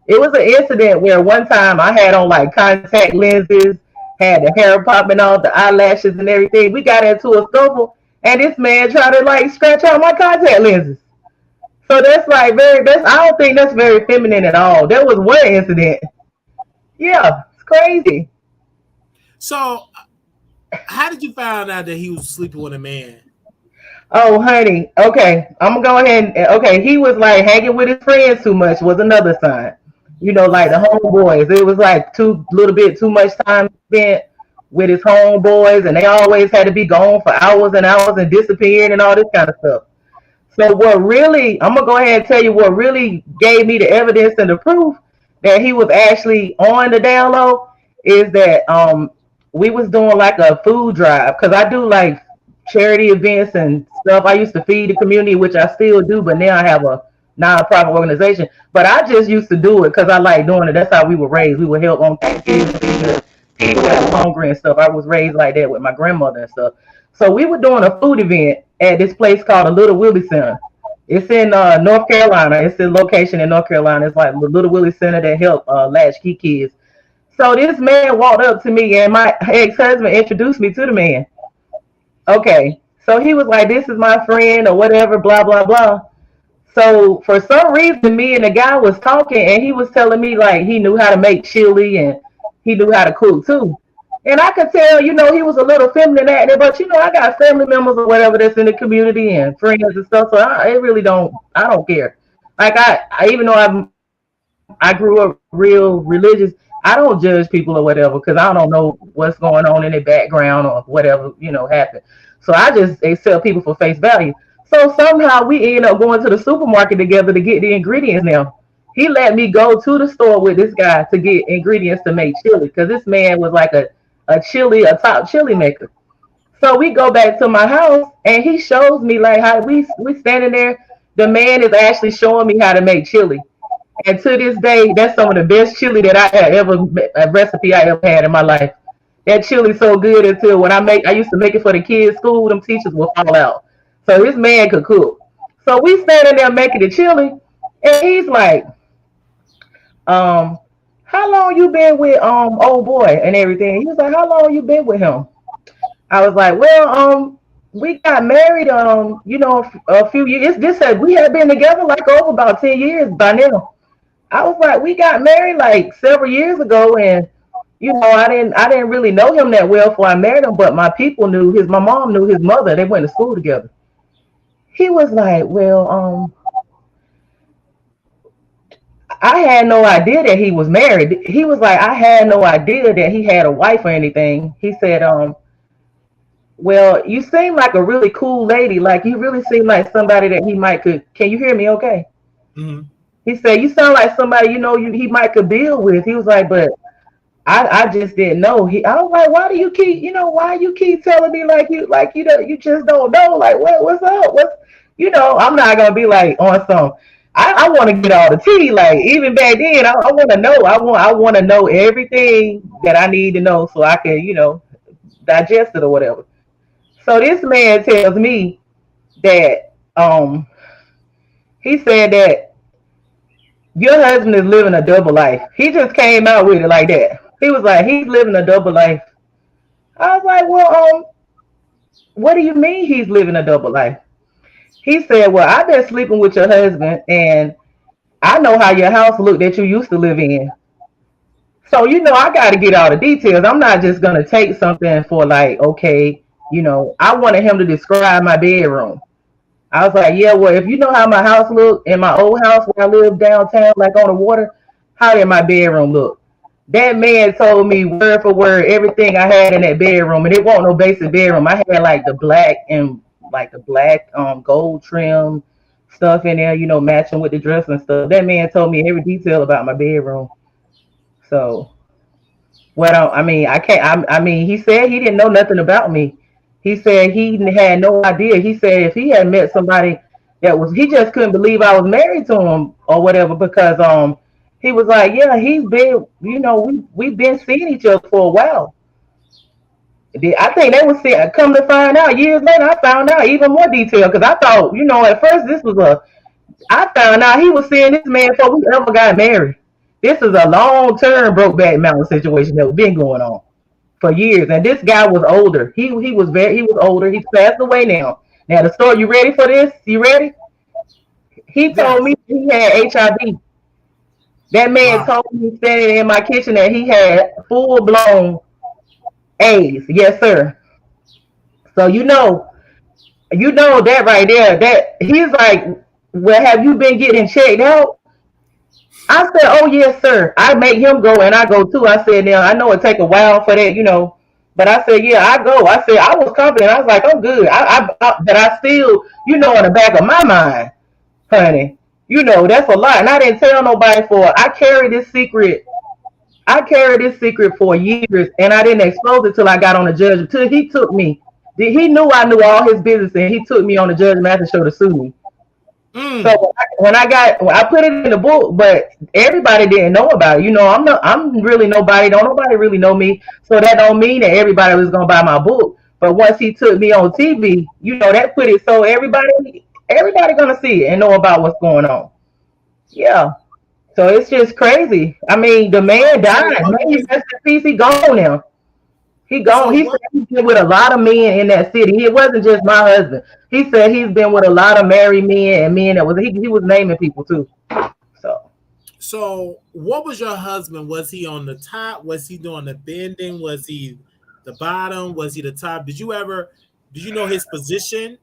It was an incident where one time I had on like contact lenses, had the hair popping off, the eyelashes and everything. We got into a scuffle, and this man tried to like scratch out my contact lenses. So that's like I don't think that's very feminine at all. That was one incident. Yeah, it's crazy. So how did you find out that he was sleeping with a man? Oh, honey. Okay, I'm gonna go ahead. Okay, he was like hanging with his friends too much. Was another sign. Like the homeboys. It was like too little bit too much time spent with his homeboys, and they always had to be gone for hours and hours and disappearing and all this kind of stuff. So what really, I'm gonna go ahead and tell you what really gave me the evidence and the proof that he was actually on the down low is that we was doing like a food drive because I do like charity events and stuff. I used to feed the community, which I still do, but now I have a non-profit organization. But I just used to do it because I like doing it. That's how we were raised. We would help on Thanksgiving, people that were hungry and stuff. I was raised like that with my grandmother and stuff. So we were doing a food event at this place called the Little Willie Center. It's in North Carolina. It's a location in North Carolina. It's like the Little Willie Center that help latchkey kids. So this man walked up to me, and my ex-husband introduced me to the man. Okay, so he was like, "This is my friend," or whatever, blah blah blah. So for some reason, me and the guy was talking, and he was telling me like he knew how to make chili and he knew how to cook too. And I could tell, you know, he was a little feminine acting, but you know, I got family members or whatever that's in the community and friends and stuff. So I don't care. Like I even though I grew up real religious, I don't judge people or whatever because I don't know what's going on in their background or whatever, you know, happened. So I just accept people for face value. So somehow we end up going to the supermarket together to get the ingredients now. He let me go to the store with this guy to get ingredients to make chili because this man was like a top chili maker. So we go back to my house and he shows me like how we standing there. The man is actually showing me how to make chili. And to this day, that's some of the best chili that I had ever a recipe I ever had in my life. That chili so good until when I used to make it for the kids' school, them teachers would fall out. So this man could cook. So we standing there making the chili, and he's like, how long you been with old boy and everything? He was like, how long you been with him? I was like, well, we got married, you know, a few years. This said we had been together like over about 10 years by now. I was like, we got married like several years ago, and you know, I didn't really know him that well before I married him, but my mom knew his mother. They went to school together. He was like, well, I had no idea that he was married. He was like, I had no idea that he had a wife or anything. He said, well, you seem like a really cool lady. Like you really seem like somebody that can you hear me okay? Mm-hmm. He said, you sound like somebody, you know, he might could build with. He was like, but I just didn't know. I was like, why you keep telling me you just don't know? Like, what's up? I'm not going to be like on some, I want to get all the tea. Like even back then, I want to know, I want to know everything that I need to know so I can, digest it or whatever. So this man tells me that, he said that your husband is living a double life. He just came out with it like that. He was like, he's living a double life. I was like, well, what do you mean he's living a double life? He said, well, I've been sleeping with your husband and I know how your house looked that you used to live in. So, I got to get all the details. I'm not just going to take something for like, okay, I wanted him to describe my bedroom. I was like, yeah, well, if you know how my house looked in my old house where I lived downtown, like on the water, how did my bedroom look? That man told me word for word everything I had in that bedroom, and it wasn't no basic bedroom. I had like the black gold trim stuff in there, matching with the dress and stuff. That man told me every detail about my bedroom. So, he said he didn't know nothing about me. He said he had no idea. He said if he had met somebody he just couldn't believe I was married to him or whatever because he was like, yeah, he's been, we've been seeing each other for a while. I think they was saying, come to find out years later, I found out even more detail because I thought, at first I found out he was seeing this man before we ever got married. This is a long-term Brokeback Mountain situation that was been going on for years. And this guy was older. He was older. He's passed away now. Now the story, you ready for this? You ready? He told me he had HIV. That man told me standing in my kitchen that he had full-blown AIDS. Yes, sir. So you know that right there. That he's like, well, have you been getting checked out? I said, oh yes, sir. I make him go and I go too. I said, now I know it take a while for that, but I said, yeah, I go. I said I was confident. I was like, I'm good. But I still, in the back of my mind, honey. That's a lot. And I didn't tell nobody I carried this secret for years and I didn't expose it till I got on the judge. Until he took me. He knew I knew all his business and he took me on the Judge Mathis show to sue me. So when I put it in the book, but everybody didn't know about it. I'm really nobody. Don't nobody really know me. So that don't mean that everybody was gonna buy my book. But once he took me on TV, that put it so everybody gonna see it and know about what's going on. Yeah. So it's just crazy. I mean, the man died. Maybe rest in peace. He gone now. He gone. He said he's been with a lot of men in that city. It wasn't just my husband. He said he's been with a lot of married men and men that he was naming people too. So what was your husband? Was he on the top? Was he doing the bending? Was he the bottom? Was he the top? Did you know his position?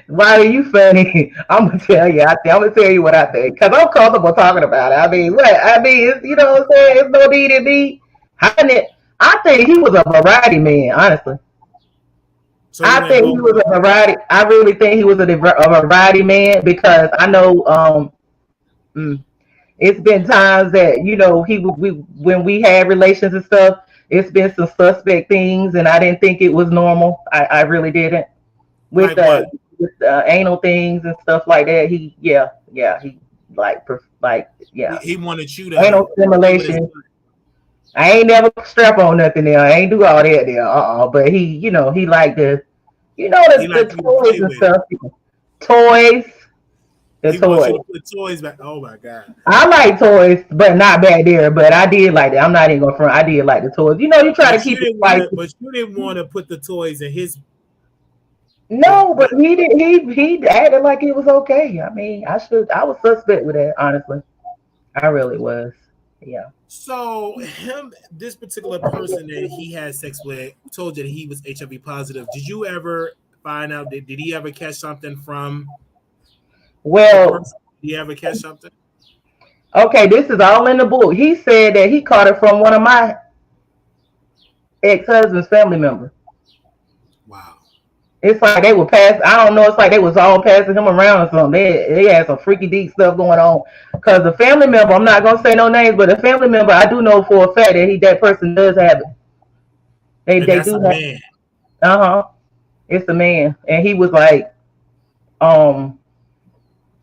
Why are you funny? I'm gonna tell you. I'm gonna tell you what I think because I'm comfortable talking about it. I mean, what? I mean, it's, you know what I'm saying? It's no need in me hiding it. I think he was a variety man. Honestly, So he I went think he both was ways. a variety. I really think he was a variety man because I know. Mm, it's been times that we when we had relations and stuff. It's been some suspect things, and I didn't think it was normal. I really didn't with Like what? anal things and stuff like that. He yeah, He wanted you anal to play with his stimulation. butt. I ain't never strap on nothing there. I ain't do all that there. But he liked He the liked you to toys play and with it. stuff. Toys, the He wants you toys. to put toys back. Oh my god. I like toys, but not back there. But I did like that. I'm not even gonna front. I did like the toys. You try to keep it spicy. But you didn't want to put the toys in his No, but but he did. He acted like it was okay. I mean, I was suspect with that. Honestly, I really was. Yeah. so this particular person that he had sex with told you that he was HIV positive. Did you ever find out did he ever catch something from the Well, person? Did he ever catch something? okay, this is all in the book. He said that he caught it from one of my ex-husband's family members. Wow. It's like they were pass. I don't know. It's like they was all passing him around or something. They had some freaky deep stuff going on. Cause the family member, I'm not gonna say no names, but the family member, I do know for a fact that that person does have it. And They that's do a have. man. It's the man, and he was like, um,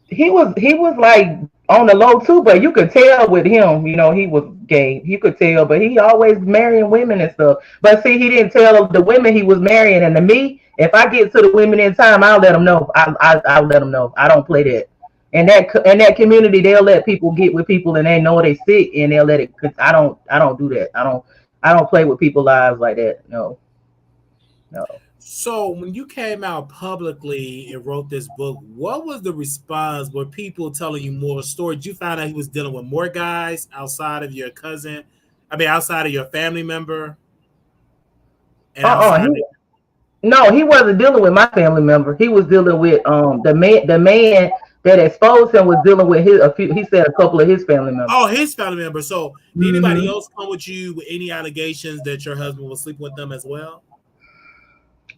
he was like on the low too, but you could tell with him, he was gay. You could tell, but he always marrying women and stuff. But see, he didn't tell the women he was marrying, and to me, if I get to the women in time, I'll let them know. I'll let them know. I don't play that. And that community, they'll let people get with people, and they know they sick, and they'll let it. Cause I don't do that. I don't play with people's lives like that. No, no. So when you came out publicly and wrote this book, what was the response? Were people telling you more stories? Did you find out he was dealing with more guys outside of your cousin? I mean, outside of your family member and outside of No, he wasn't dealing with my family member. He was dealing with the man that exposed him was dealing with he said a couple of his family members. his family member. So did anybody Hmm. else come with you with any allegations that your husband was sleeping with them as well?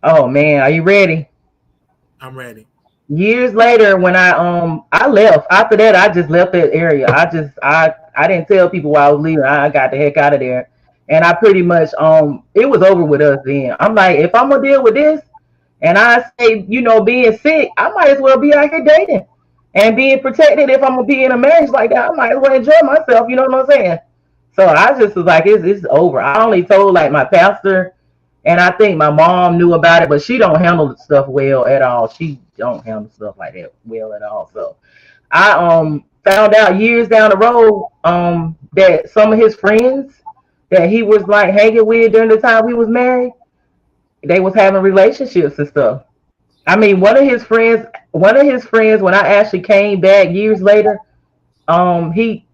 Oh man, are you ready? I'm ready. Years later, when I left. After that, I just left that area. I didn't tell people why I was leaving. I got the heck out of there, and I pretty much it was over with us then. I'm like, if I'm gonna deal with this, and I say being sick, I might as well be out here dating and being protected. If I'm gonna be in a marriage like that, I might as well enjoy myself. You know what I'm saying? So I just was like, it's over. I only told like my pastor, and I think my mom knew about it, but she don't handle the stuff well at all. She don't handle stuff like that well at all. So I found out years down the road that some of his friends that he was like hanging with during the time we was married, they was having relationships and stuff. I mean, one of his friends, when I actually came back years later, he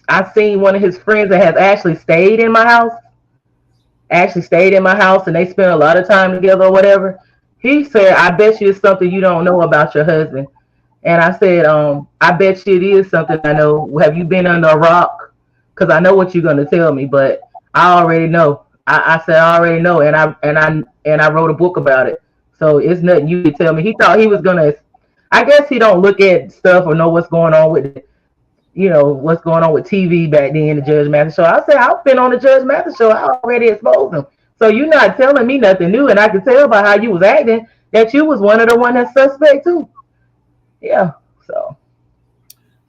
I seen one of his friends that has actually stayed in my house, and they spent a lot of time together or whatever. He said, I bet you it's something you don't know about your husband. And I said, I bet you it is something I know. Have you been under a rock? Because I know what you're gonna tell me, but I already know. I said I already know, and I wrote a book about it. So it's nothing you could tell me. He thought he was gonna. I guess he don't look at stuff or know what's going on with it, what's going on with TV back then, the Judge Mathis show. I said, I've been on the Judge Mathis show. I already exposed him. So you're not telling me nothing new, and I could tell by how you was acting that you was one of the one that's suspect too. Yeah. So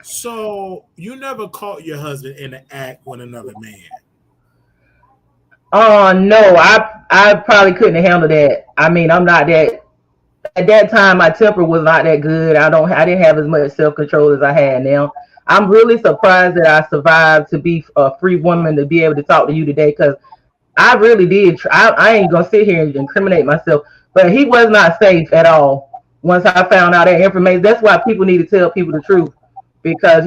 So you never caught your husband in the act with another man. no, I probably couldn't handle that. I mean, I'm not that at that time my temper was not that good. I didn't have as much self control as I had now. I'm really surprised that I survived to be a free woman to be able to talk to you today because I really did. I ain't gonna sit here and incriminate myself, but he was not safe at all. Once I found out that information, that's why people need to tell people the truth because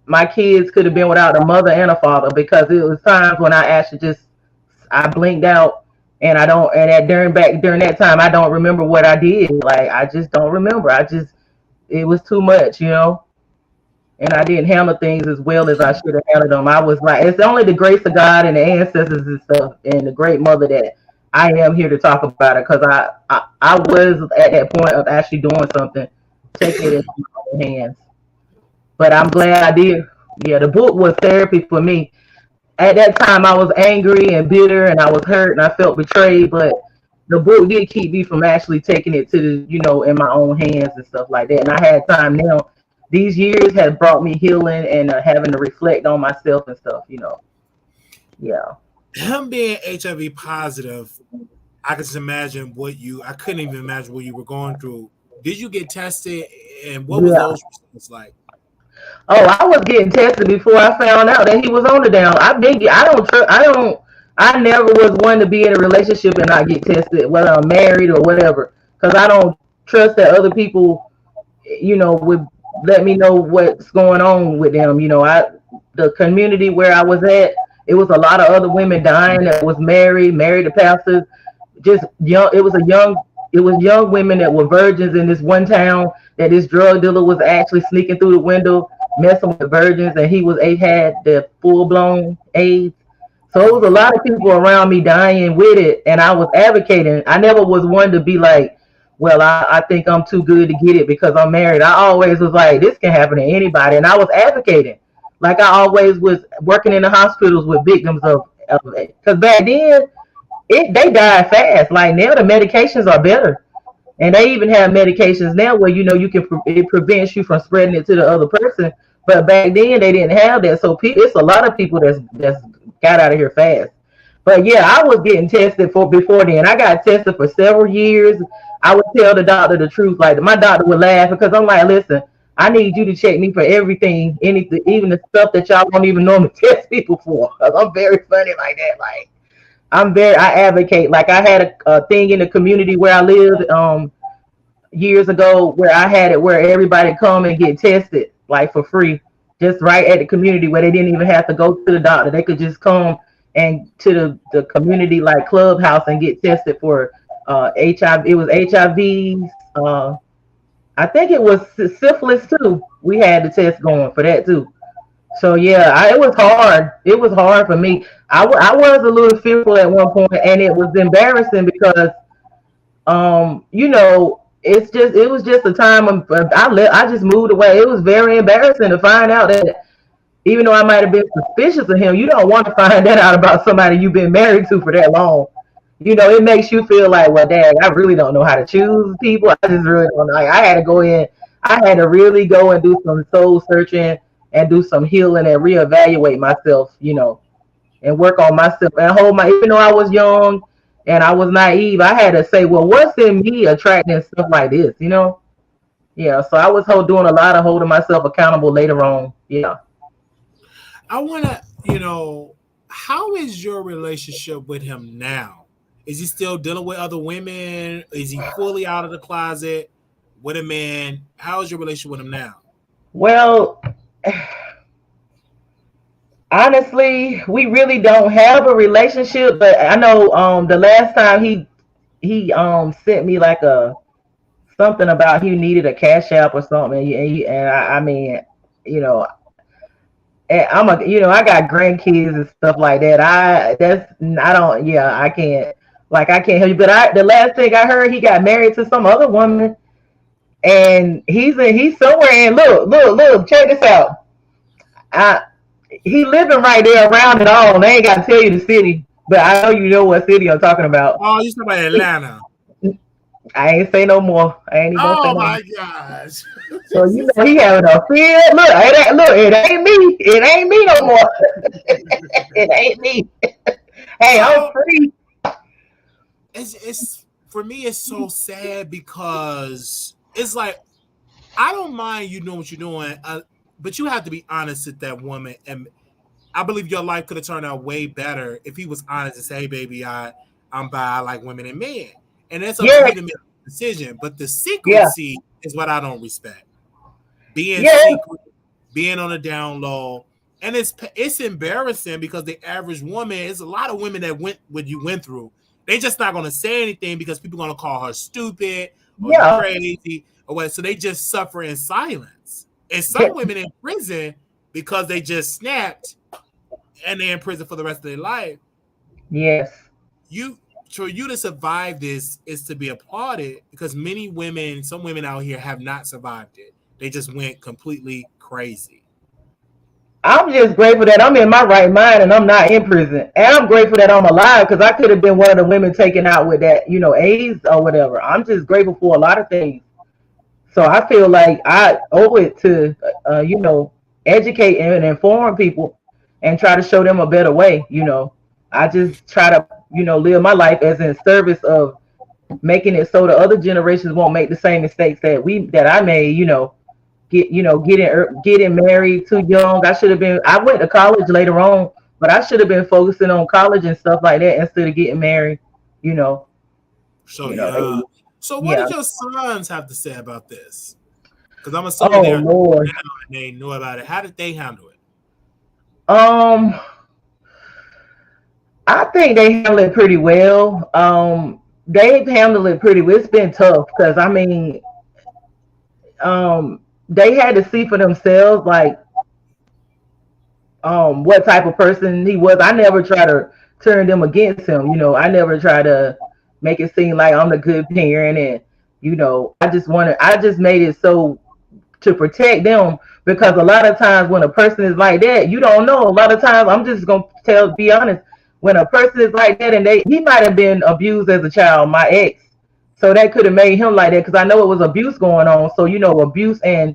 my kids could have been without a mother and a father because it was times when I actually just I blinked out And I don't, and during that time, I don't remember what I did. Like, I just don't remember. It was too much, and I didn't handle things as well as I should have handled them. I was like, it's only the grace of God and the ancestors and stuff and the great mother that I am here to talk about it, because I was at that point of actually doing something, taking it into my own hands. But I'm glad I did. Yeah, the book was therapy for me. At that time, I was angry and bitter, and I was hurt, and I felt betrayed. But the book did keep me from actually taking it to in my own hands and stuff like that. And I had time now. These years have brought me healing and having to reflect on myself and stuff. Yeah. Him being HIV positive, I can just imagine I couldn't even imagine what you were going through. Did you get tested, and what was those results like? Oh, I was getting tested before I found out that he was on the down. I never was one to be in a relationship and not get tested, whether I'm married or whatever, because I don't trust that other people, would let me know what's going on with them. The community where I was at, it was a lot of other women dying that was married to pastors, just young. It was young women that were virgins in this one town that this drug dealer was actually sneaking through the window, messing with virgins, and had the full-blown AIDS. So it was a lot of people around me dying with it, and I was advocating. I never was one to be like, well, I think I'm too good to get it because I'm married. I always was like, this can happen to anybody, and I was advocating. Like, I always was working in the hospitals with victims of it. Because back then, they died fast. Like, now the medications are better. And they even have medications now where it prevents you from spreading it to the other person. But back then they didn't have that, so it's a lot of people that's got out of here fast. But yeah, I was getting tested before then. I got tested for several years. I would tell the doctor the truth. Like, my doctor would laugh because I'm like, listen, I need you to check me for everything, anything, even the stuff that y'all don't even normally test people for. Because I'm very funny like that. Like, I advocate. Like, I had a thing in the community where I lived years ago where I had it where everybody come and get tested, like, for free, just right at the community where they didn't even have to go to the doctor. They could just come and to the community, like, clubhouse, and get tested for HIV. It was HIV. I think it was syphilis too. We had the test going for that too. So yeah, it was hard. It was hard for me. I was a little fearful at one point, and it was embarrassing because, it was just a time I just moved away. It was very embarrassing to find out that, even though I might have been suspicious of him, you don't want to find that out about somebody you've been married to for that long. It makes you feel like, well, dang, I really don't know how to choose people. I just really don't know. Like, I had to really go and do some soul searching and do some healing and reevaluate myself, and work on myself and even though I was young and I was naive, I had to say, well, what's in me attracting stuff like this, Yeah, so I was doing a lot of holding myself accountable later on. Yeah. I want to, how is your relationship with him now? Is he still dealing with other women? Is he fully out of the closet with a man? How is your relationship with him now? Well, honestly, we really don't have a relationship, but I know the last time he sent me like something about he needed a cash app or something, and I mean, and I got grandkids and stuff like that. I can't help you. But the last thing I heard, he got married to some other woman, and he's somewhere. And look, check this out. He living right there around it all, and I ain't got to tell you the city, but I know you know what city I'm talking about. Oh, you talking about Atlanta? I ain't say no more. I ain't even oh my gosh! So he having a fit. Look, it ain't me. It ain't me no more. It ain't me. Hey, I'm free. It's for me. It's so sad because it's like, I don't mind you doing what you're doing, but you have to be honest with that woman. And I believe your life could have turned out way better if he was honest and say, "Hey, baby, I'm bi. I like women and men." And that's up to me to make a decision. But the secrecy is what I don't respect. Being secret, being on the down low. And it's embarrassing because the average woman, it's a lot of women that went what you went through. They just not gonna say anything because people are gonna call her stupid or crazy or what. So they just suffer in silence. And some women in prison because they just snapped and they're in prison for the rest of their life. Yes. For you to survive this is to be applauded because some women out here have not survived it. They just went completely crazy. I'm just grateful that I'm in my right mind and I'm not in prison. And I'm grateful that I'm alive because I could have been one of the women taken out with that, AIDS or whatever. I'm just grateful for a lot of things. So I feel like I owe it to, educate and inform people and try to show them a better way. I just try to, live my life as in service of making it so the other generations won't make the same mistakes that I made. Getting married too young. I went to college later on, but I should have been focusing on college and stuff like that instead of getting married. So what did your sons have to say about this? Because I'm assuming they know about it. How did they handle it? I think they handled it pretty well. They've handled it pretty well. It's been tough because they had to see for themselves what type of person he was. I never try to turn them against him. I never try to make it seem like I'm the good parent and I just made it so to protect them because a lot of times when a person is like that, you don't know. A lot of times I'm just gonna be honest, when a person is like that and he might have been abused as a child, my ex. So that could have made him like that because I know it was abuse going on. So abuse and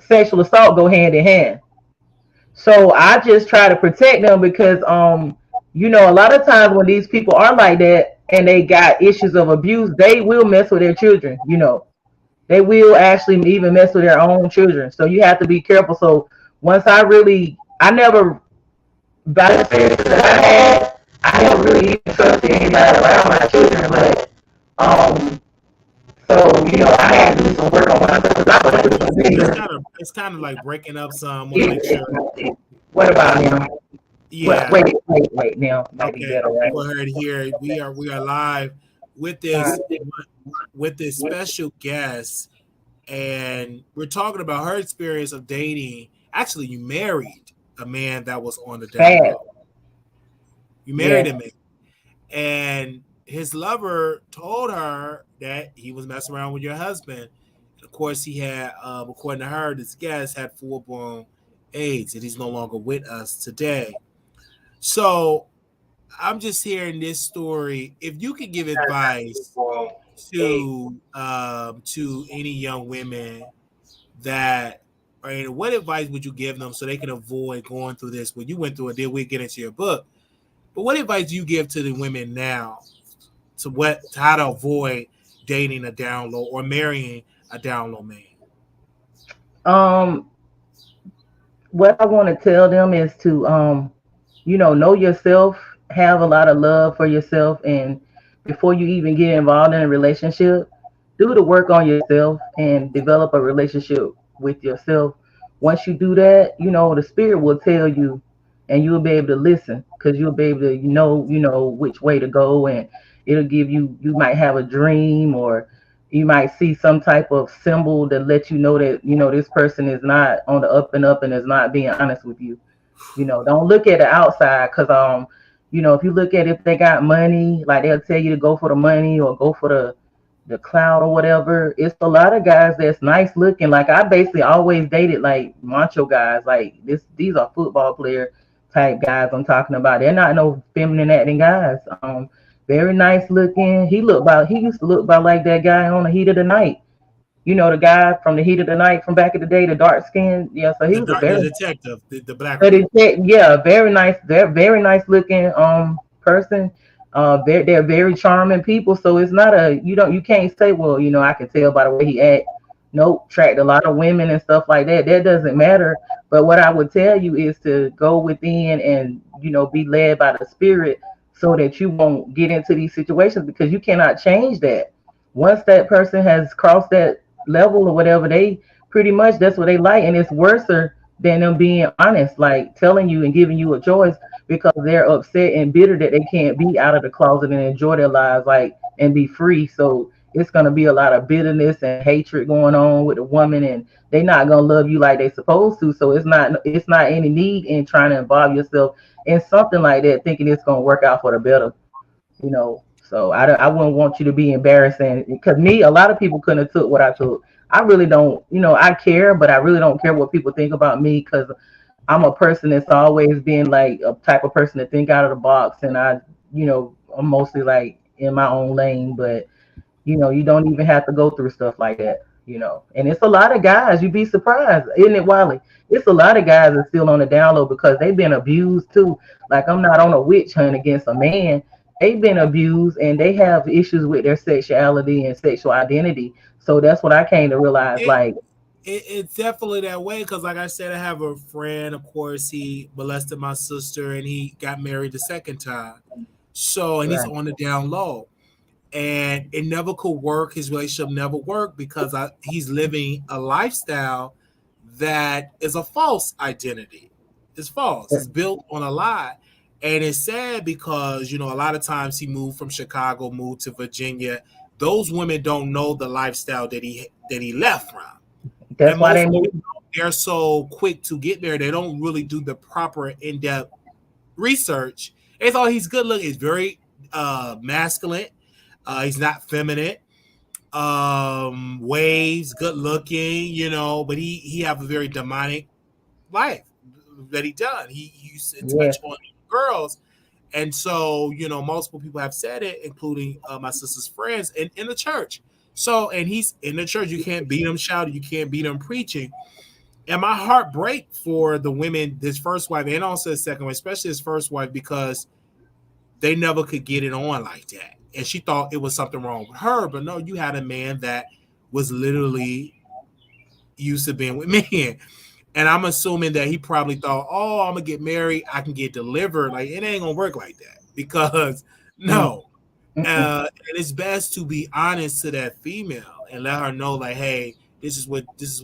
sexual assault go hand in hand. So I just try to protect them because a lot of times when these people are like that and they got issues of abuse, they will mess with their children. They will actually even mess with their own children. So you have to be careful. So once I never, by the experience that I never really even trusted anybody around my children. But I had to do some work on myself. It's kind of like breaking up some. Make sure. What about him? Yeah. Wait. Now, okay. Go ahead here. We are live with this special guest, and we're talking about her experience of dating. Actually, you married a man that was on the down low. You married a man, and his lover told her that he was messing around with your husband. And of course, he had, according to her, this guest had full-blown AIDS, and he's no longer with us today. So I'm just hearing this story. If you could give advice to any young women what advice would you give them so they can avoid going through this? When you went through it, then we get into your book. But what advice do you give to the women now to how to avoid dating a down low or marrying a down low man? What I want to tell them is to know yourself, have a lot of love for yourself, and before you even get involved in a relationship, do the work on yourself and develop a relationship with yourself. Once you do that, the spirit will tell you, and you'll be able to listen because you'll be able to know which way to go, and it'll give you might have a dream or you might see some type of symbol that lets you know that this person is not on the up and up and is not being honest with you. Don't look at the outside because if you look at if they got money, like they'll tell you to go for the money or go for the clout or whatever. It's a lot of guys that's nice looking. Like I basically always dated like macho guys. Like these are football player type guys I'm talking about. They're not no feminine acting guys. Very nice looking. He used to look about like that guy on The Heat of the Night. The guy from The Heat of the Night from back in the day, the dark skin. Yeah, so he was a very detective, the black. Very nice. They're very nice looking person. They're very charming people. So it's not you can't say, well, I can tell by the way he act. Nope, tracked a lot of women and stuff like that. That doesn't matter. But what I would tell you is to go within and be led by the spirit so that you won't get into these situations because you cannot change that. Once that person has crossed that level or whatever, they pretty much that's what they like, and it's worse than them being honest, like telling you and giving you a choice because they're upset and bitter that they can't be out of the closet and enjoy their lives, like, and be free. So it's gonna be a lot of bitterness and hatred going on with the woman, and they're not gonna love you like they supposed to. So it's not any need in trying to involve yourself in something like that, thinking it's gonna work out for the better. So I wouldn't want you to be embarrassing because me, a lot of people couldn't have took what I took. I really don't, I care, but I really don't care what people think about me because I'm a person that's always been like a type of person to think out of the box, and I'm mostly like in my own lane. But you don't even have to go through stuff like that. And it's a lot of guys. You'd be surprised, isn't it, Wally? It's a lot of guys that's still on the down low because they've been abused too. Like, I'm not on a witch hunt against a man. They've been abused and they have issues with their sexuality and sexual identity. So that's what I came to realize. It, Like, it's definitely that way because, like I said, I have a friend. Of course, he molested my sister and he got married the second time. So, and he's right, on the down low, and it never could work. His relationship never worked because he's living a lifestyle that is a false identity. It's false. It's built on a lie. And it's sad because, a lot of times he moved from Chicago, moved to Virginia. Those women don't know the lifestyle that he left from. that's And why they most move. women, they're so quick to get there. They don't really do the proper in-depth research. They thought he's good looking. He's very masculine. He's not feminine. Waves, good looking, but he have a very demonic life that he done. He used to Yeah, touch on girls. And so, multiple people have said it, including my sister's friends in the church. So, and he's in the church. You can't beat him shouting. You can't beat him preaching. And my heart break for the women, this first wife and also his second wife, especially his first wife, because they never could get it on like that. And she thought it was something wrong with her. But no, you had a man that was literally used to being with men. And I'm assuming that he probably thought, oh, I'm going to get married. I can get delivered. Like, it ain't going to work like that because mm, no. mm-mm. And it's best to be honest to that female and let her know, like, hey, this is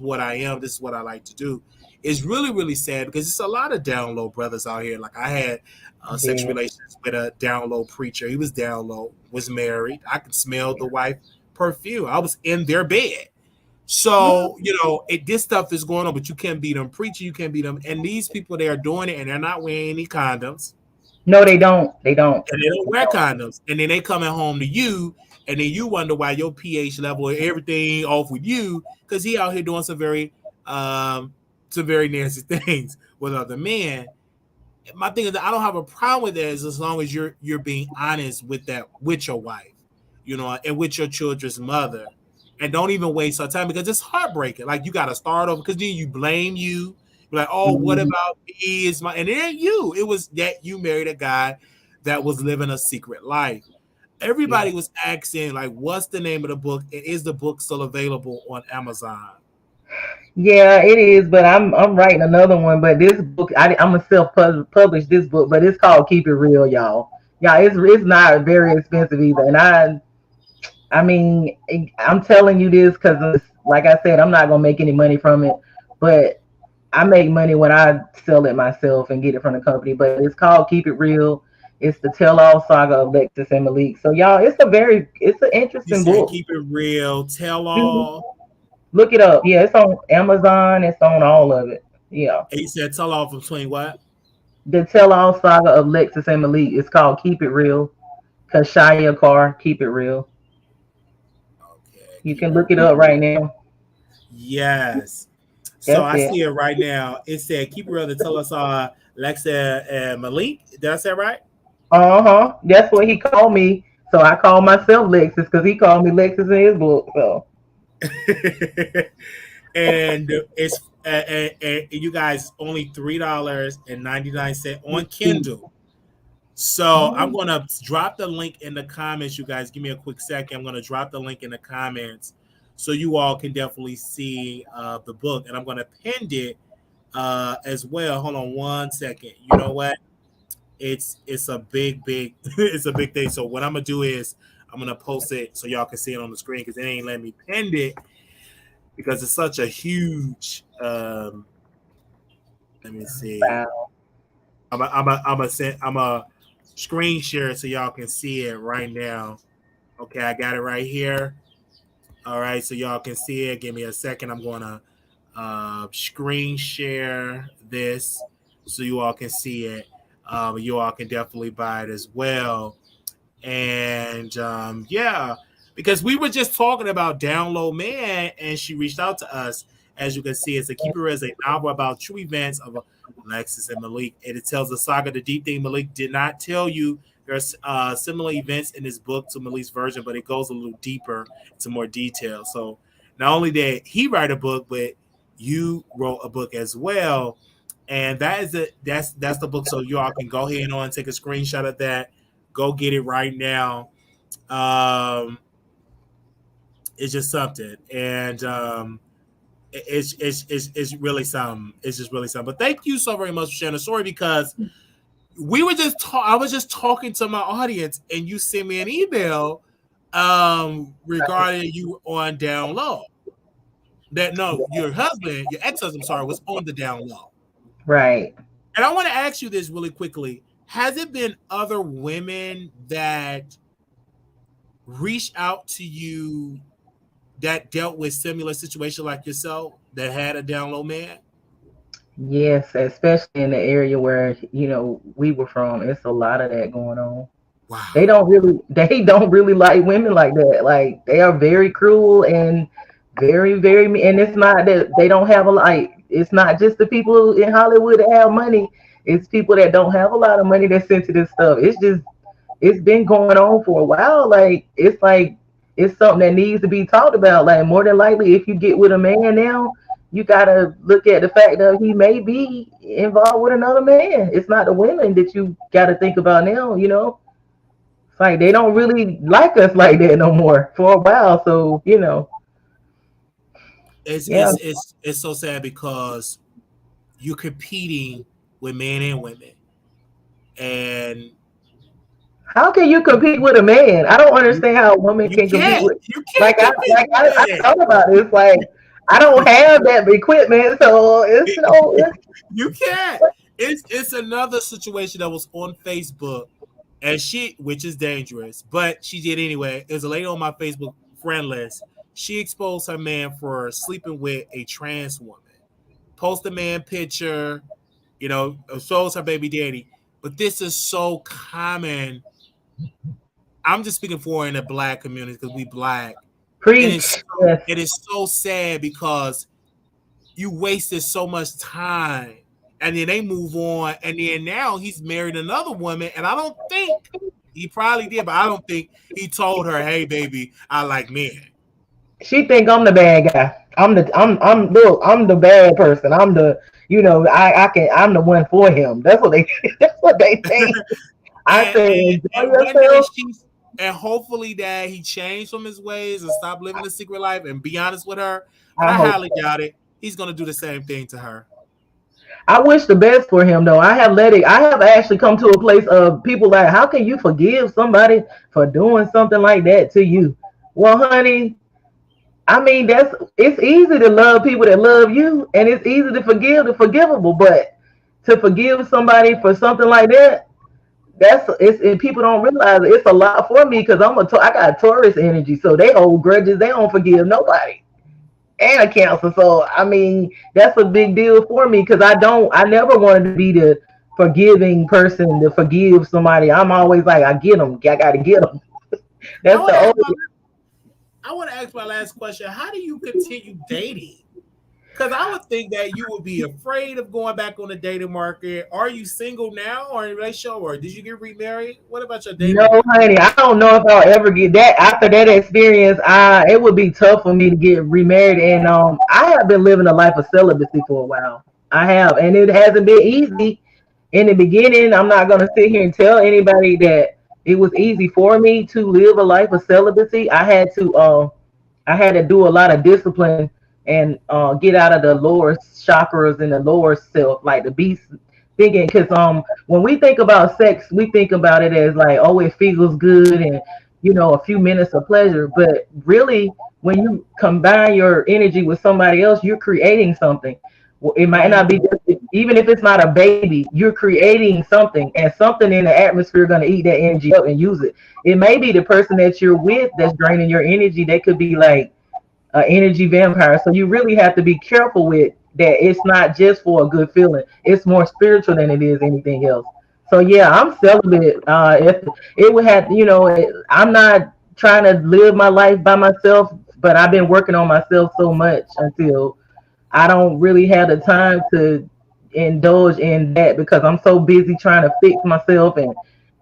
what I am. This is what I like to do. It's really, really sad because it's a lot of down low brothers out here. Like, I had sexual Yeah. relations with a down low preacher. He was down low, was married. I could smell the wife perfume. I was in their bed. So, this stuff is going on, but you can't beat them preaching. You can't beat them. And these people, they are doing it and they're not wearing any condoms. No, they don't. They don't. And they don't They wear don't. condoms. And then they coming home to you, and then you wonder why your pH level and everything off with you, because he out here doing some very nasty things with other men. My thing is that I don't have a problem with that as long as you're being honest with your wife, and with your children's mother. And don't even waste our time because it's heartbreaking. Like, you gotta start over because then you blame you. You're like, oh, what Mhm. about me? And it ain't you. It was that you married a guy that was living a secret life. Yeah. Everybody was asking, like, what's the name of the book? And is the book still available on Amazon? Yeah, it is, but I'm writing another one. But this book, I'm gonna self publish this book, but it's called Keep It Real, y'all. Yeah, it's not very expensive either, and I mean, I'm telling you this because, like I said, I'm not gonna make any money from it, but I make money when I sell it myself and get it from the company. But it's called Keep It Real. It's the tell-all saga of Lexus and Malik. So y'all, it's an You interesting said book. keep it real, tell Mhm. all. Look it up. Yeah, it's on Amazon. It's on all of it. Yeah. And you said tell all from between what? The tell-all saga of Lexus and Malik. It's called Keep It Real. Kashaya Carr, Keep It Real. Okay, You keep can it look it real. up right now. Yes. So That's I it. see it right now. It said keep it real to tell us Lexa and Malik. Did I say it right? Uh-huh. That's what he called me. So I call myself Lexus because he called me Lexus in his book. So And it's and you guys only $3.99 on it's cheap. Kindle. So I'm Mhm. gonna drop the link in the comments. You guys, give me a quick second. I'm gonna drop the link in the comments so you all can definitely see the book, and I'm gonna pin it as well. Hold on one second. You know what? It's a big it's a big thing. So what I'm gonna do is I'm gonna post it so y'all can see it on the screen because it ain't letting me pin it because it's such a huge Let me see. Wow. I'm a screen share it so y'all can see it right now. Okay, I got it right here. All right, so y'all can see it. Give me a second. I'm gonna screen share this so you all can see it. You all can definitely buy it as well. And yeah, because we were just talking about Down Low Man, and she reached out to us. As you can see, it's a Keeper is a novel about true events of Alexis and Malik, and it tells the saga, the deep thing Malik did not tell you. There's similar events in his book to Malik's version, but it goes a little deeper into more detail. So not only did he write a book, but you wrote a book as well, and that's the book. So you all can go ahead and take a screenshot of that. Go get it right now. It's just something, and it's really something. It's just really something. But thank you so very much for sharing the story, because we were just I was just talking to my audience, and you sent me an email regarding you on Down Low. That your husband, your ex-husband, sorry, was on the Down Low. Right. And I want to ask you this really quickly. Has it been other women that reached out to you that dealt with similar situation like yourself, that had a Down Low man? Yes, especially in the area where, we were from. It's a lot of that going on. Wow. They don't really like women like that. Like, they are very cruel and very, very, and it's not that they don't have it's not just the people in Hollywood that have money. It's people that don't have a lot of money that's into this stuff. It's been going on for a while. It's something that needs to be talked about. Like, more than likely, if you get with a man now, you gotta look at the fact that he may be involved with another man. It's not the women that you gotta think about now, It's like they don't really like us like that no more for a while. So, It's so sad, because you're competing with men and women. And how can you compete with a man? I don't understand how a woman can compete with. You can't. I thought about it. It's like, I don't have that equipment, so you can't. It's another situation that was on Facebook, and which is dangerous, but she did anyway. There's a lady on my Facebook friend list. She exposed her man for sleeping with a trans woman. Post a man picture, shows her baby daddy. But this is so common. I'm just speaking for in the Black community, because we Black. Preach. It is so sad, because you wasted so much time, and then they move on, and then now he's married another woman, and I don't think he probably did, but I don't think he told her, "Hey, baby, I like men." She think I'm the bad guy. I'm the bad person. I'm the I'm the one for him. That's what they think. I say, and hopefully that he changed from his ways and stop living a secret life and be honest with her. I highly doubt it. He's gonna do the same thing to her. I wish the best for him, though. I have actually come to a place of people like, how can you forgive somebody for doing something like that to you? Well, honey, I mean, it's easy to love people that love you, and it's easy to forgive the forgivable, but to forgive somebody for something like that, and people don't realize it's a lot for me, because I got Taurus energy, so they hold grudges. They don't forgive nobody, and a Cancer. So I mean, that's a big deal for me, because I never wanted to be the forgiving person to forgive somebody. I'm always like, I got to get them. That's I want to ask my last question. How do you continue dating? Because I would think that you would be afraid of going back on the dating market. Are you single now, or in a relationship, or did you get remarried? What about your dating? No, honey, I don't know if I'll ever get that. After that experience, it would be tough for me to get remarried. And I have been living a life of celibacy for a while. I have, and it hasn't been easy in the beginning. I'm not going to sit here and tell anybody that it was easy for me to live a life of celibacy. I had to do a lot of discipline and get out of the lower chakras and the lower self, like the beast thinking. Because when we think about sex, we think about it as like, oh, it feels good and a few minutes of pleasure. But really, when you combine your energy with somebody else, you're creating something. It might not be even if it's not a baby, you're creating something, and something in the atmosphere going to eat that energy up and use it. It may be the person that you're with that's draining your energy. They could be like an energy vampire. So you really have to be careful with that. It's not just for a good feeling. It's more spiritual than it is anything else. So yeah, I'm celibate. If it would have, I'm not trying to live my life by myself, but I've been working on myself so much until I don't really have the time to indulge in that because I'm so busy trying to fix myself and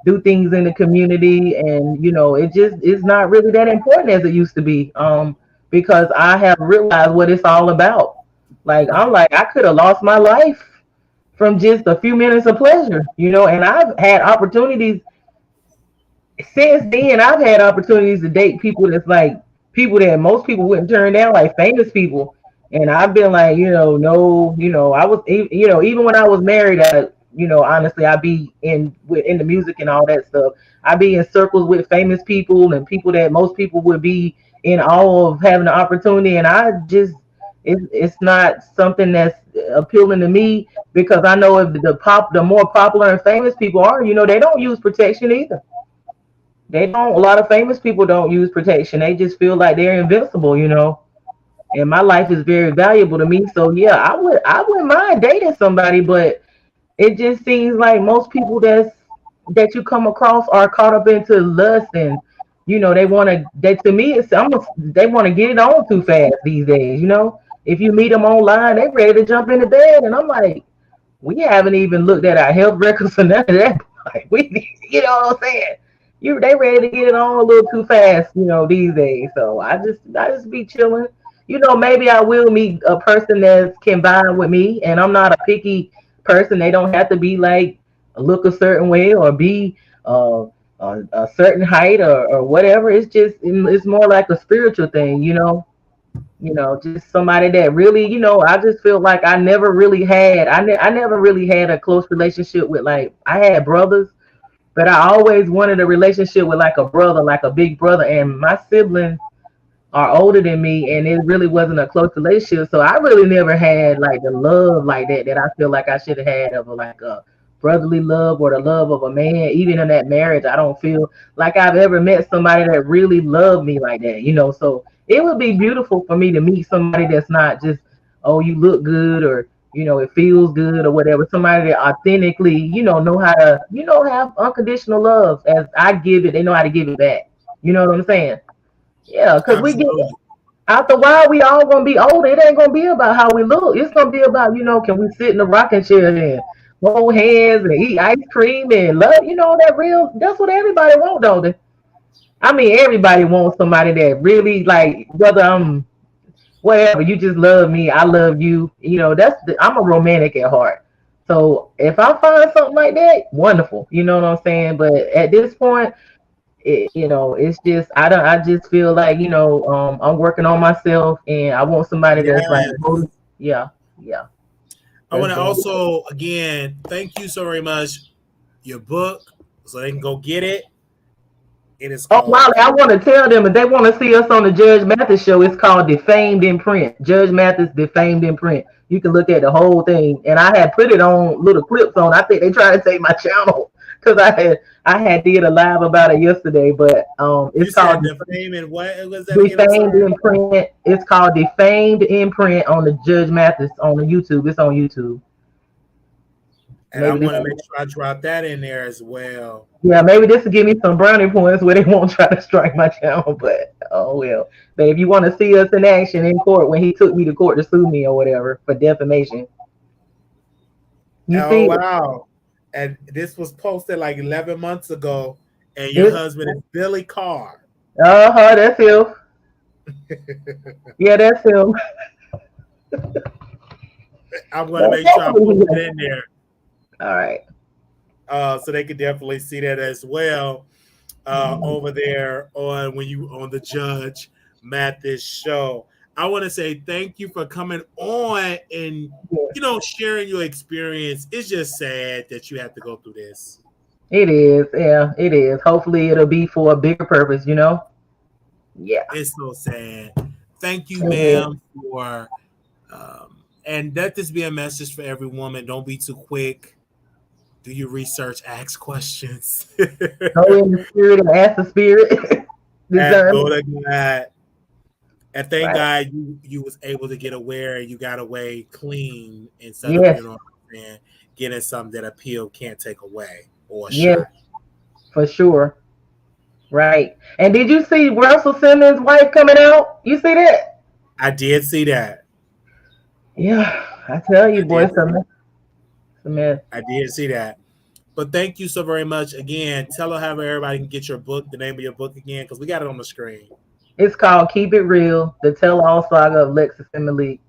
do things in the community, and it just is not really that important as it used to be. Because I have realized what it's all about. Like I'm like I could have lost my life from just a few minutes of pleasure, and I've had opportunities since then. I've had opportunities to date people that's like people that most people wouldn't turn down, like famous people. And I've been like, no, I was, even when I was married, honestly, I'd be in the music and all that stuff. I'd be in circles with famous people and people that most people would be in awe of having the opportunity. And I just, it's not something that's appealing to me because I know if the more popular and famous people are, they don't use protection either. They don't. A lot of famous people don't use protection. They just feel like they're invincible. And my life is very valuable to me. So yeah, I wouldn't mind dating somebody, but it just seems like most people that you come across are caught up into lust, and they want to. That to me, they want to get it on too fast these days. If you meet them online, they ready to jump into bed, and I'm like, we haven't even looked at our health records or none of that. Like you know what I'm saying? They ready to get it on a little too fast, these days. So I just be chilling. Maybe I will meet a person that can vibe with me, and I'm not a picky person. They don't have to be like look a certain way or be a certain height or whatever. It's more like a spiritual thing, just somebody that really, I just feel like I never really had, I never really had a close relationship with, like, I had brothers, but I always wanted a relationship with like a brother, like a big brother, and my siblings are older than me, and it really wasn't a close relationship. So I really never had like the love like that I feel like I should have had of like a brotherly love or the love of a man. Even in that marriage, I don't feel like I've ever met somebody that really loved me like that. So it would be beautiful for me to meet somebody that's not just, oh, you look good, or it feels good or whatever. Somebody that authentically, know how to, have unconditional love. As I give it, they know how to give it back. You know what I'm saying? Yeah, because we get Absolutely. after a while, we all gonna be older. It ain't gonna be about how we look. It's gonna be about, can we sit in a rocking chair and hold hands and eat ice cream and love? That's what everybody want, don't they? I mean, everybody wants somebody that really, like, whether I'm whatever, you just love me, I love you. I'm a romantic at heart. So if I find something like that, wonderful. You know what I'm saying? But at this point, it's just I just feel like I'm working on myself, and I want somebody that's like, Yes. yeah. I want to also, again, thank you so very much. Your book, so they can go get it. It is Oh, called. Molly, I want to tell them if they want to see us on the Judge Mathis show, it's called Defamed in Print. Judge Mathis Defamed in Print. You can look at the whole thing, and I had put it on little clips on. I think they tried to take my channel because I had did a live about it yesterday, but it's called Defamed and what was that? Defamed in Print. It's called Defamed in Print on the Judge Mathis on the YouTube. It's on YouTube. And I want to make sure I drop that in there as well. Yeah, maybe this will give me some brownie points where they won't try to strike my channel, but oh well. But if you want to see us in action in court when he took me to court to sue me or whatever for defamation. Wow. And this was posted like 11 months ago, and your husband is Billy Carr. That's him. Yeah, that's him. I'm going to make sure I put it in there. All right. So they could definitely see that as well over there on the Judge Mathis show. I want to say thank you for coming on and sharing your experience. It's just sad that you have to go through this. It is, yeah, it is. Hopefully it'll be for a bigger purpose, Yeah. It's so sad. Thank you, ma'am, for And let this be a message for every woman. Don't be too quick. Do your research, ask questions. Go in the spirit and ask the spirit. And go Discernment. to God. And thank Right. God you was able to get aware and you got away clean instead of, Yes. you know what I'm saying, getting something that a pill can't take away or a Yes, shot. for sure. Right. And did you see Russell Simmons' wife coming out? You see that? I did see that. Yeah. I tell you, I boy, did it's a see mess. It's a mess. I did see that. But thank you so very much. Again, tell her how everybody can get your book, the name of your book again, because we got it on the screen. It's called Keep It Real, the Tell All Saga of Lexus and Malik.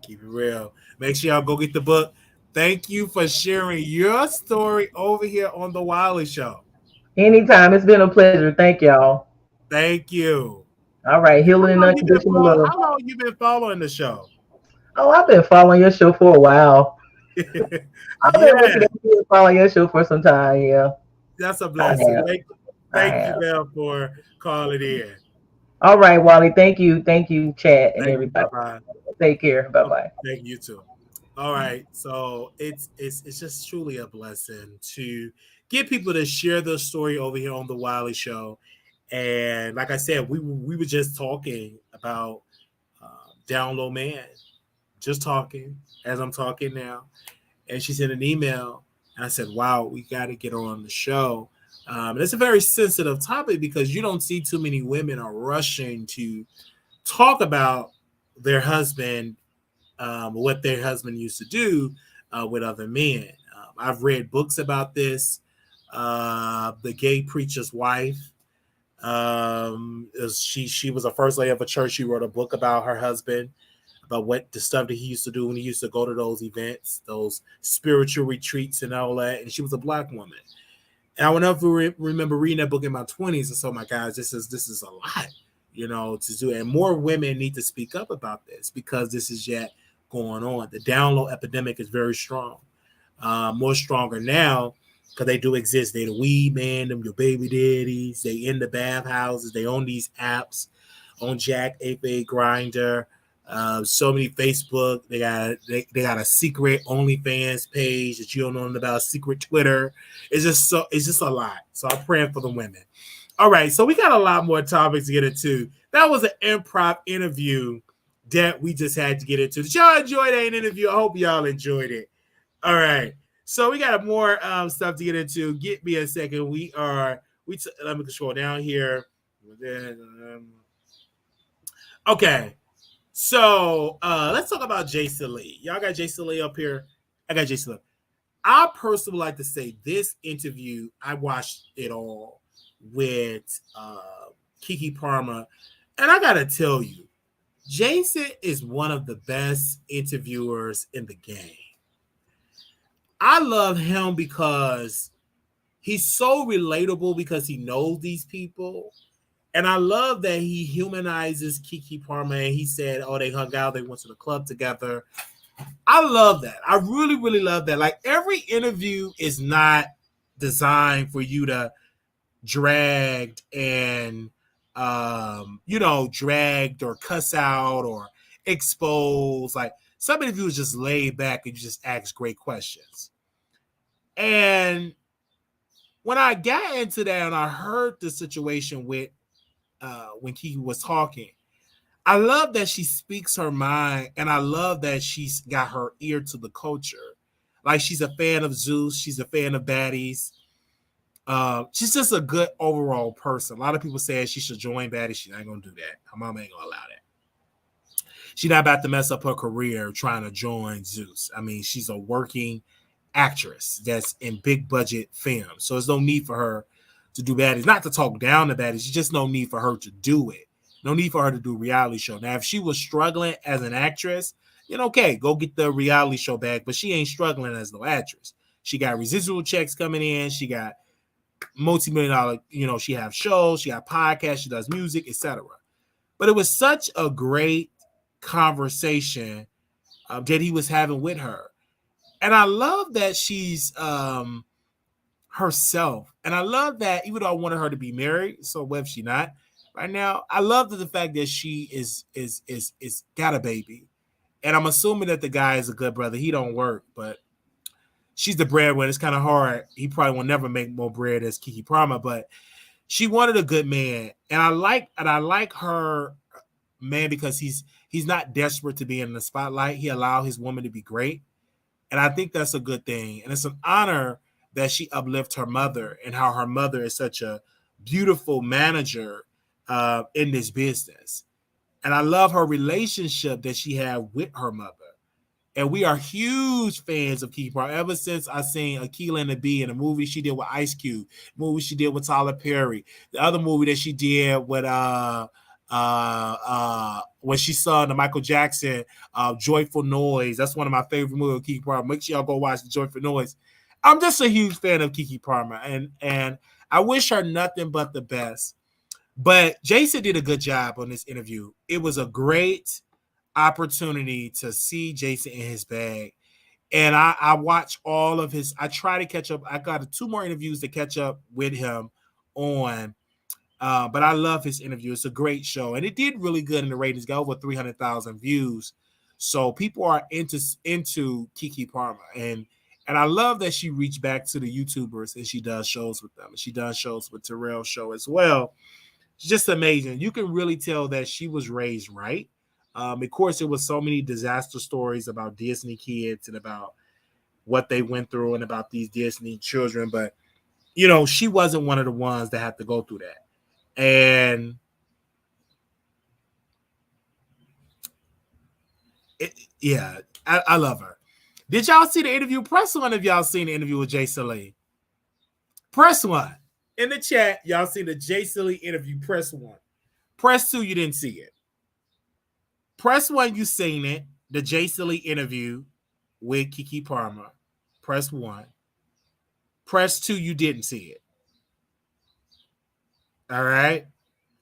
Keep it real. Make sure y'all go get the book. Thank you for sharing your story over here on the Wiley Show. Anytime. It's been a pleasure. Thank y'all. Thank you. All right. Healing and unconditional love. How long you been following the show? Oh, I've been following your show for a while. I've been looking Yeah, at you and following your show for some time. Yeah, that's a I blessing. have. I Thank you, have. Bell, for calling in. All right, Wally. Thank you. Thank you, chat and Thank you. Bye everybody. bye. Take care. Bye bye. Thank you too. All right, so it's just truly a blessing to get people to share their story over here on the Wiley Show. And like I said, we were just talking about Down Low Man, just talking as I'm talking now. And she sent an email, and I said, "Wow, we got to get her on the show." And it's a very sensitive topic because you don't see too many women are rushing to talk about their husband, what their husband used to do with other men. I've read books about this. The Gay Preacher's Wife. She was a first lady of a church. She wrote a book about her husband, about what the stuff that he used to do when he used to go to those events, those spiritual retreats and all that. And she was a black woman. And I will never remember reading that book in my 20s. And so, my guys, this is a lot, to do. And more women need to speak up about this because this is yet going on. The down low epidemic is very strong, more stronger now because they do exist. They the weed man, them your baby daddies. They in the bathhouses. They own these apps on Jack, Ape, Grinder. So many Facebook. They got a secret OnlyFans page that you don't know about. Secret Twitter. It's just a lot. So I'm praying for the women. All right, so we got a lot more topics to get into. That was an improv interview that we just had to get into. Did y'all enjoy that interview? I hope y'all enjoyed it. All right, so we got more stuff to get into. Get me a second. Let me scroll down here. Okay. So let's talk about Jason Lee. Y'all got Jason Lee up here. I got Jason Lee. I personally like to say this interview, I watched it all with KeKe Palmer. And I got to tell you, Jason is one of the best interviewers in the game. I love him because he's so relatable because he knows these people. And I love that he humanizes KeKe Palmer. And he said, oh, they hung out. They went to the club together. I love that. I really, really love that. Like, every interview is not designed for you to dragged and, dragged or cuss out or expose. Like, some interviews just laid back and you just ask great questions. And when I got into that and I heard the situation with when KeKe was talking, I love that she speaks her mind, and I love that she's got her ear to the culture. Like, she's a fan of Zeus. She's a fan of baddies. She's just a good overall person. A lot of people say she should join baddies. She ain't going to do that. Her mama ain't going to allow that. She's not about to mess up her career trying to join Zeus. I mean, she's a working actress that's in big budget films. So there's no need for her to do baddies. Not to talk down to baddies. There's just no need for her to do it. No need for her to do a reality show. Now, if she was struggling as an actress, then okay, go get the reality show back. But she ain't struggling as no actress. She got residual checks coming in. She got multi-million-dollar, she has shows, she got podcasts, she does music, etc. But it was such a great conversation that he was having with her. And I love that she's herself. And I love that, even though I wanted her to be married, so what if she not right now? I love the fact that she is got a baby And I'm assuming that the guy is a good brother. He don't work, but she's the breadwinner. It's kind of hard. He probably will never make more bread as KeKe Palmer, but she wanted a good man. And I like her man because he's not desperate to be in the spotlight. He allowed his woman to be great. And I think that's a good thing. And it's an honor that she uplifts her mother and how her mother is such a beautiful manager in this business. And I love her relationship that she had with her mother. And we are huge fans of KeKe Palmer ever since I seen Akilah and the Bee in a movie she did with Ice Cube, movie she did with Tyler Perry, the other movie that she did with when she saw the Michael Jackson Joyful Noise. That's one of my favorite movies of KeKe Palmer. Make sure y'all go watch the Joyful Noise. I'm just a huge fan of KeKe Palmer, and I wish her nothing but the best. But Jason did a good job on this interview. It was a great opportunity to see Jason in his bag. And I watch all of his, I try to catch up. I got 2 more interviews to catch up with him on. But I love his interview. It's a great show. And it did really good in the ratings, got over 300,000 views. So people are into KeKe Palmer. And I love that she reached back to the YouTubers and she does shows with them. And she does shows with Terrell's show as well. It's just amazing. You can really tell that she was raised right. Of course, there was so many disaster stories about Disney kids and about what they went through and about these Disney children. But, you know, she wasn't one of the ones that had to go through that. And I love her. Did y'all see the interview? Press 1 if y'all seen the interview with Jason Lee. Press 1. In the chat, y'all see the Jason Lee interview. Press 1. Press 2, you didn't see it. Press 1, you seen it. The Jason Lee interview with KeKe Palmer. Press 1. Press 2, you didn't see it. All right.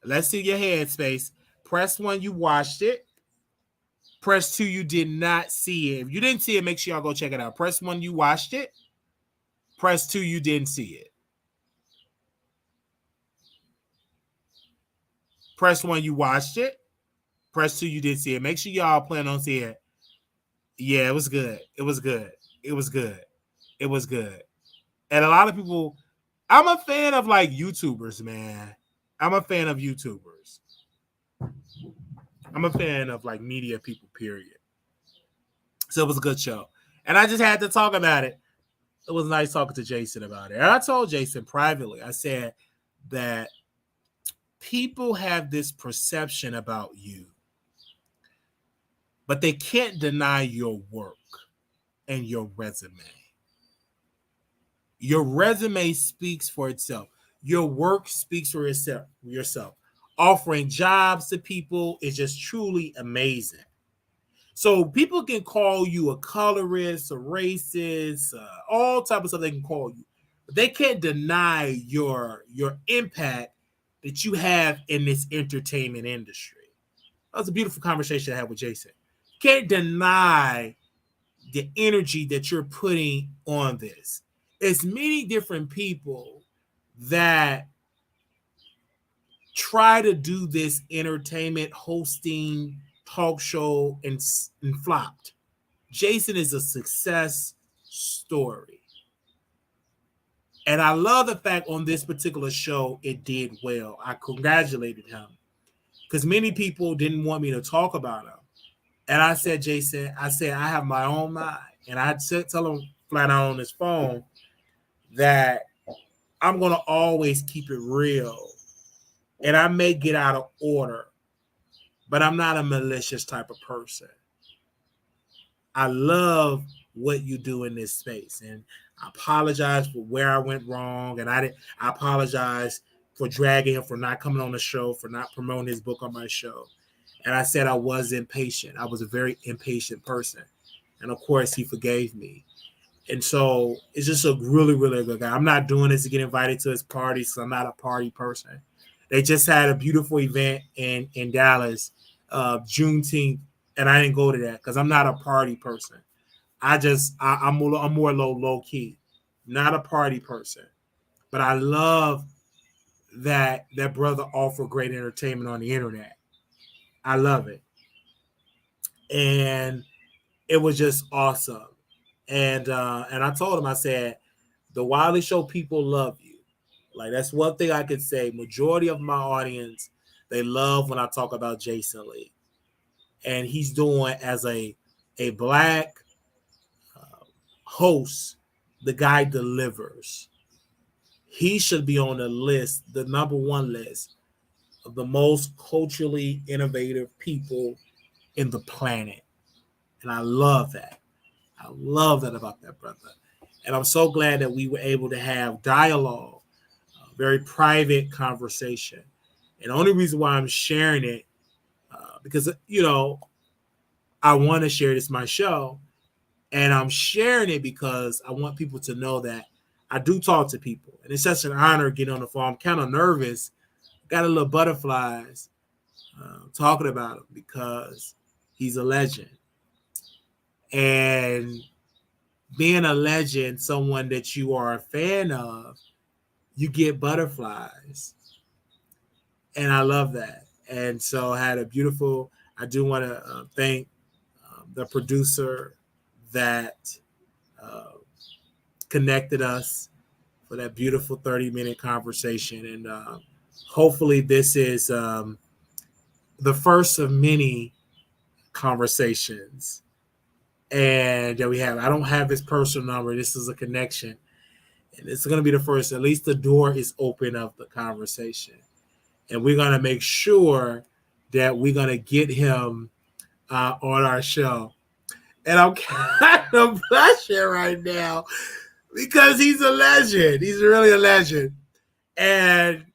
Let's see your headspace. Press 1, you watched it. Press 2, you did not see it. If you didn't see it, make sure y'all go check it out. Press 1, you watched it. Press 2, you didn't see it. Press 1, you watched it. Press 2, you didn't see it. Make sure y'all plan on seeing it. Yeah, it was good. It was good. It was good. It was good. And a lot of people, I'm a fan of like YouTubers, man. I'm a fan of YouTubers. I'm a fan of like media people, period. So it was a good show. And I just had to talk about it. It was nice talking to Jason about it. And I told Jason privately, I said that people have this perception about you, but they can't deny your work and your resume. Your resume speaks for itself. Your work speaks for yourself. Offering jobs to people is just truly amazing. So people can call you a colorist, a racist, all type of stuff they can call you. But they can't deny your impact that you have in this entertainment industry. That was a beautiful conversation I had with Jason. Can't deny the energy that you're putting on this. It's many different people that try to do this entertainment hosting talk show and flopped. Jason is a success story. And I love the fact on this particular show, it did well. I congratulated him because many people didn't want me to talk about him. And I said, Jason, I have my own mind. And I tell him flat out on his phone that I'm going to always keep it real. And I may get out of order, but I'm not a malicious type of person. I love what you do in this space. And I apologize for where I went wrong. And I apologize for dragging him, for not coming on the show, for not promoting his book on my show. And I said I was impatient. I was a very impatient person. And of course, he forgave me. And so it's just a really, really good guy. I'm not doing this to get invited to his party, so I'm not a party person. They just had a beautiful event in Dallas, Juneteenth, and I didn't go to that because I'm not a party person. I'm more low key, not a party person. But I love that brother offered great entertainment on the internet. I love it. And it was just awesome. And I told him, I said, the Wiley Show people love you. Like, that's one thing I could say. Majority of my audience, they love when I talk about Jason Lee. And he's doing, as a black host, the guy delivers. He should be on the list, the number one list of the most culturally innovative people in the planet. And I love that. I love that about that brother. And I'm so glad that we were able to have dialogue, a very private conversation. And the only reason why I'm sharing it, because, you know, I want to share this, my show. And I'm sharing it because I want people to know that I do talk to people. And it's such an honor getting on the phone. I'm kind of nervous. Got a little butterflies talking about him because he's a legend. And being a legend, someone that you are a fan of, you get butterflies. And I love that. And so I had a beautiful, I do want to thank the producer that connected us for that beautiful 30-minute conversation. And hopefully this is the first of many conversations. And that we have. I don't have his personal number. This is a connection. And it's going to be the first. At least the door is open of the conversation. And we're going to make sure that we're going to get him on our show. And I'm kind of blushing right now because he's a legend. He's really a legend. And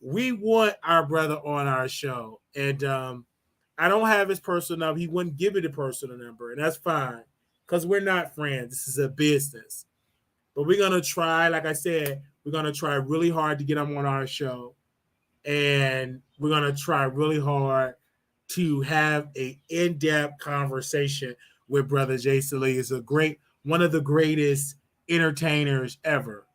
we want our brother on our show. And I don't have his personal number. He wouldn't give me the personal number, and that's fine because we're not friends. This is a business. But we're going to try, like I said, we're going to try really hard to get him on our show. And we're going to try really hard to have an in-depth conversation with Brother Jason Lee. He's one of the greatest entertainers ever.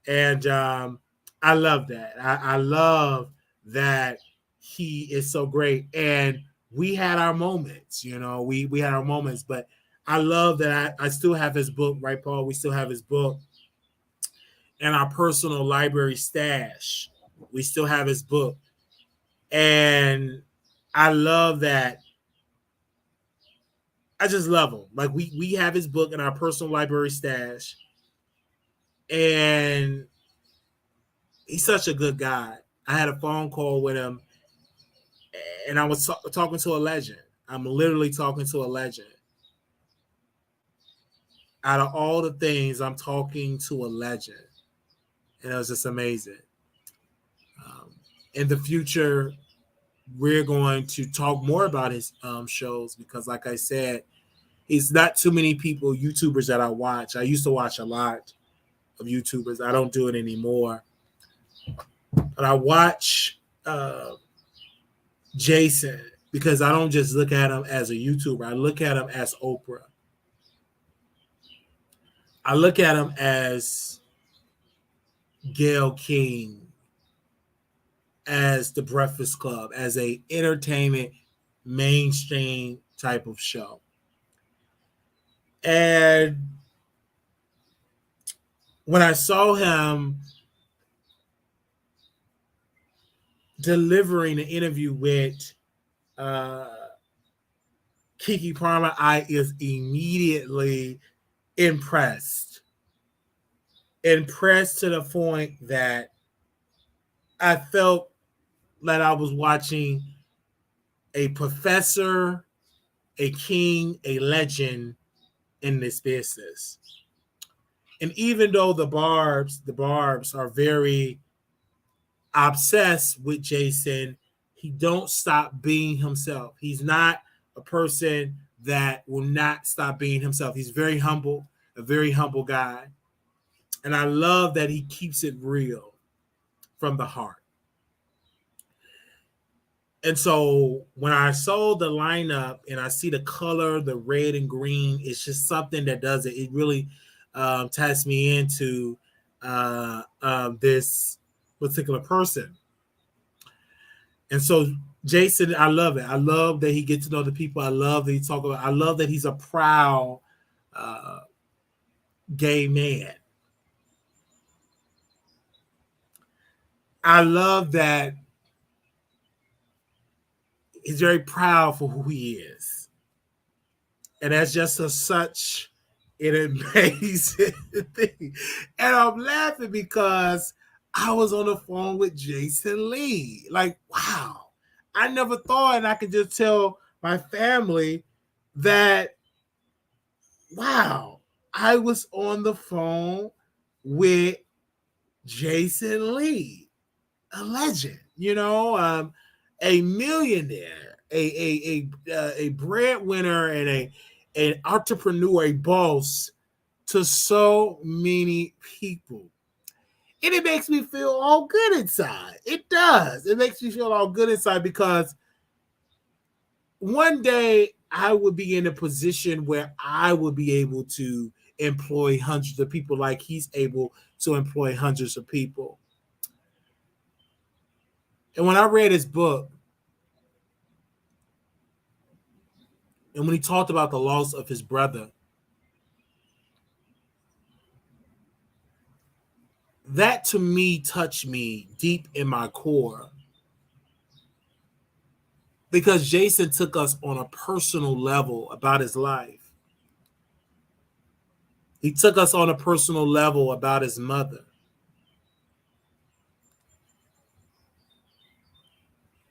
And I love that. I love that he is so great. And we had our moments, you know, we had our moments, but I love that I still have his book, right, Paul? We still have his book in our personal library stash. We still have his book. And I love that. I just love him. Like we have his book in our personal library stash. And he's such a good guy. I had a phone call with him and I was talking to a legend. I'm literally talking to a legend. Out of all the things, I'm talking to a legend. And it was just amazing. In the future, we're going to talk more about his shows because, like I said, it's not too many people, YouTubers that I watch. I used to watch a lot of YouTubers. I don't do it anymore. But I watch Jason because I don't just look at him as a YouTuber. I look at him as Oprah. I look at him as Gayle King, as The Breakfast Club, as a entertainment mainstream type of show. And when I saw him delivering an interview with KeKe Palmer, I is immediately impressed. Impressed to the point that I felt that I was watching a professor, a king, a legend in this business. And even though the Barbs are very obsessed with Jason, he don't stop being himself. He's not a person that will not stop being himself. He's very humble, a very humble guy. And I love that he keeps it real from the heart. And so when I saw the lineup and I see the color, the red and green, it's just something that does it. It really ties me into this particular person. And so Jason, I love it. I love that he gets to know the people. I love that he talk about. I love that he's a proud gay man. I love that he's very proud for who he is, and that's just such an amazing thing. And I'm laughing because I was on the phone with Jason Lee. Like, wow. I never thought, and I could just tell my family that, wow, I was on the phone with Jason Lee, a legend, a millionaire, a breadwinner, and an entrepreneur, a boss to so many people. And it makes me feel all good inside. It does. It makes me feel all good inside because one day I would be in a position where I would be able to employ hundreds of people like he's able to employ hundreds of people. And when I read his book, and when he talked about the loss of his brother, that to me touched me deep in my core. Because Jason took us on a personal level about his life. He took us on a personal level about his mother.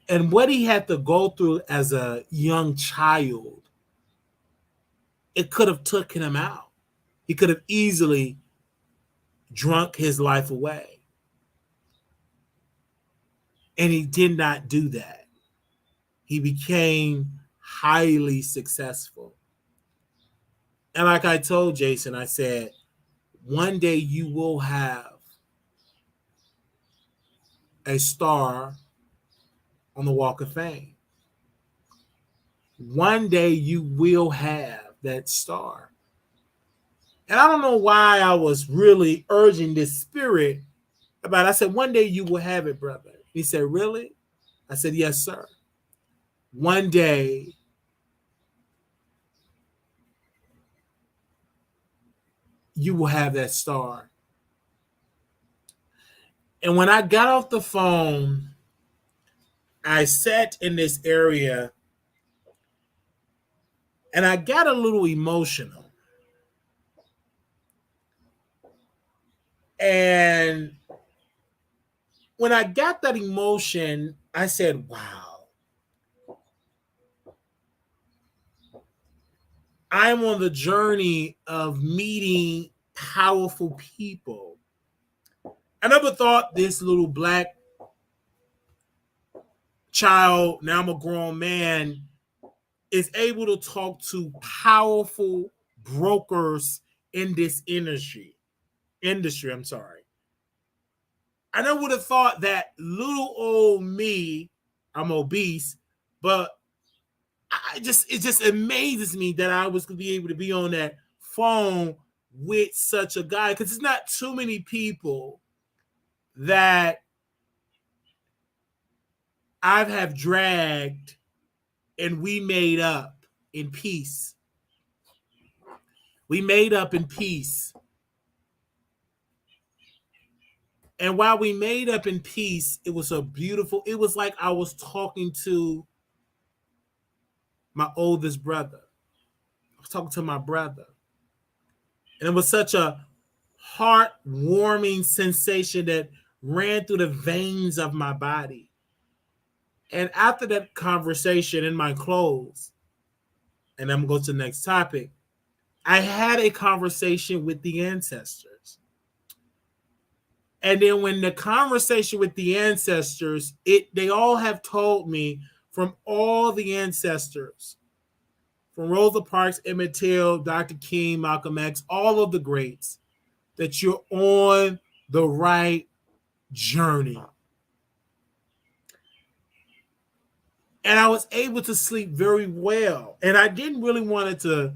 And what he had to go through as a young child, it could have taken him out. He could have easily drunk his life away. And he did not do that. He became highly successful. And like I told Jason, I said, one day you will have a star on the Walk of Fame. One day you will have that star. And I don't know why I was really urging this spirit about it. I said, one day you will have it, brother. He said, really? I said, yes, sir. One day you will have that star. And when I got off the phone, I sat in this area and I got a little emotional. And when I got that emotion, I said, wow. I'm on the journey of meeting powerful people. I never thought this little black child, now I'm a grown man, is able to talk to powerful brokers in this industry. I never would have thought that little old me, I'm obese, but it just amazes me that I was going to be able to be on that phone with such a guy, because it's not too many people that I have dragged and we made up in peace. We made up in peace. And while we made up in peace, it was it was like I was talking to my oldest brother. I was talking to my brother. And it was such a heartwarming sensation that ran through the veins of my body. And after that conversation in my clothes, and I'm going to the next topic, I had a conversation with the ancestors. And then when the conversation with the ancestors, they all have told me, from all the ancestors, from Rosa Parks, Emmett Till, Dr. King, Malcolm X, all of the greats, that you're on the right journey. And I was able to sleep very well. And I didn't really want to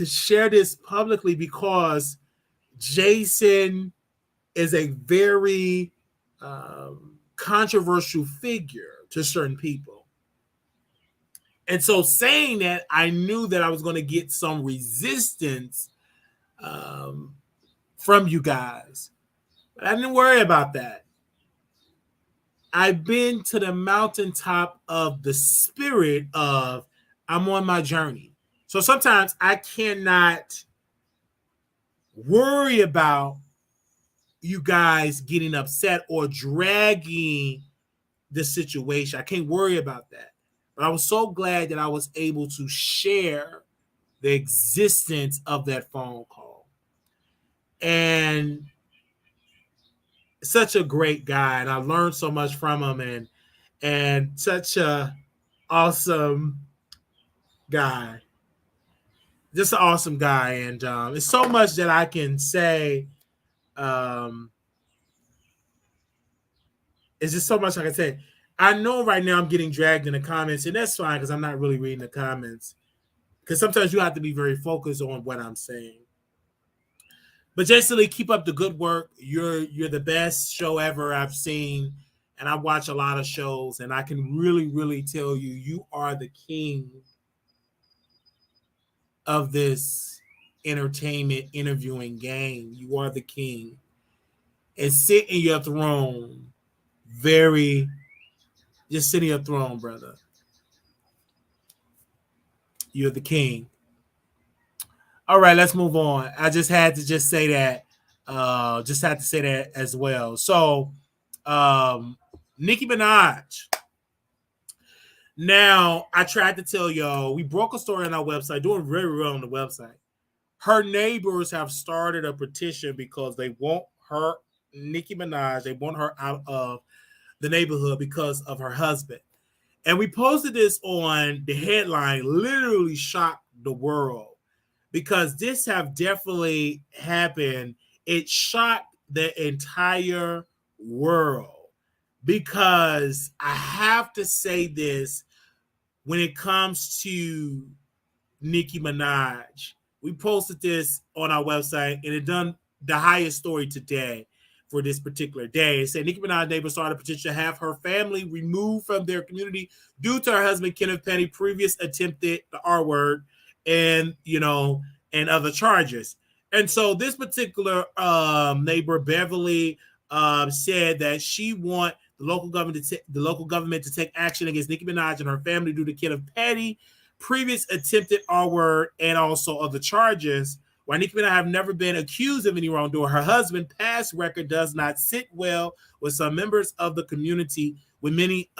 share this publicly because Jason is a very controversial figure to certain people. And so saying that, I knew that I was going to get some resistance from you guys. But I didn't worry about that. I've been to the mountaintop of the spirit of I'm on my journey. So sometimes I cannot worry about you guys getting upset or dragging the situation. I can't worry about that. But I was so glad that I was able to share the existence of that phone call. And such a great guy, and I learned so much from him, and such a awesome guy. Just an awesome guy, and it's so much that I can say. It's just so much I can say. I know right now I'm getting dragged in the comments, and that's fine because I'm not really reading the comments. Because sometimes you have to be very focused on what I'm saying. But Jason, keep up the good work. You're the best show ever I've seen, and I watch a lot of shows, and I can really, really tell you, you are the king of this entertainment interviewing game. You are the king. And sit in your throne. Just sit in your throne, brother. You're the king. All right, let's move on. I just had to just say that. Just had to say that as well. So, Nicki Minaj. Now, I tried to tell y'all, we broke a story on our website, doing very well on the website. Her neighbors have started a petition because they want her, Nicki Minaj, they want her out of the neighborhood because of her husband. And we posted this on the headline, literally shocked the world because this have definitely happened. It shocked the entire world because I have to say this when it comes to Nicki Minaj. We posted this on our website and it done the highest story today for this particular day. It said Nicki Minaj neighbors started a petition to have her family removed from their community due to her husband Kenneth Petty previous attempted the R word and and other charges. And so this particular neighbor Beverly said that she want the local government to take action against Nicki Minaj and her family due to Kenneth Petty previous attempted R word and also other charges. While Nicki Minaj have never been accused of any wrongdoing, her husband's past record does not sit well with some members of the community, with many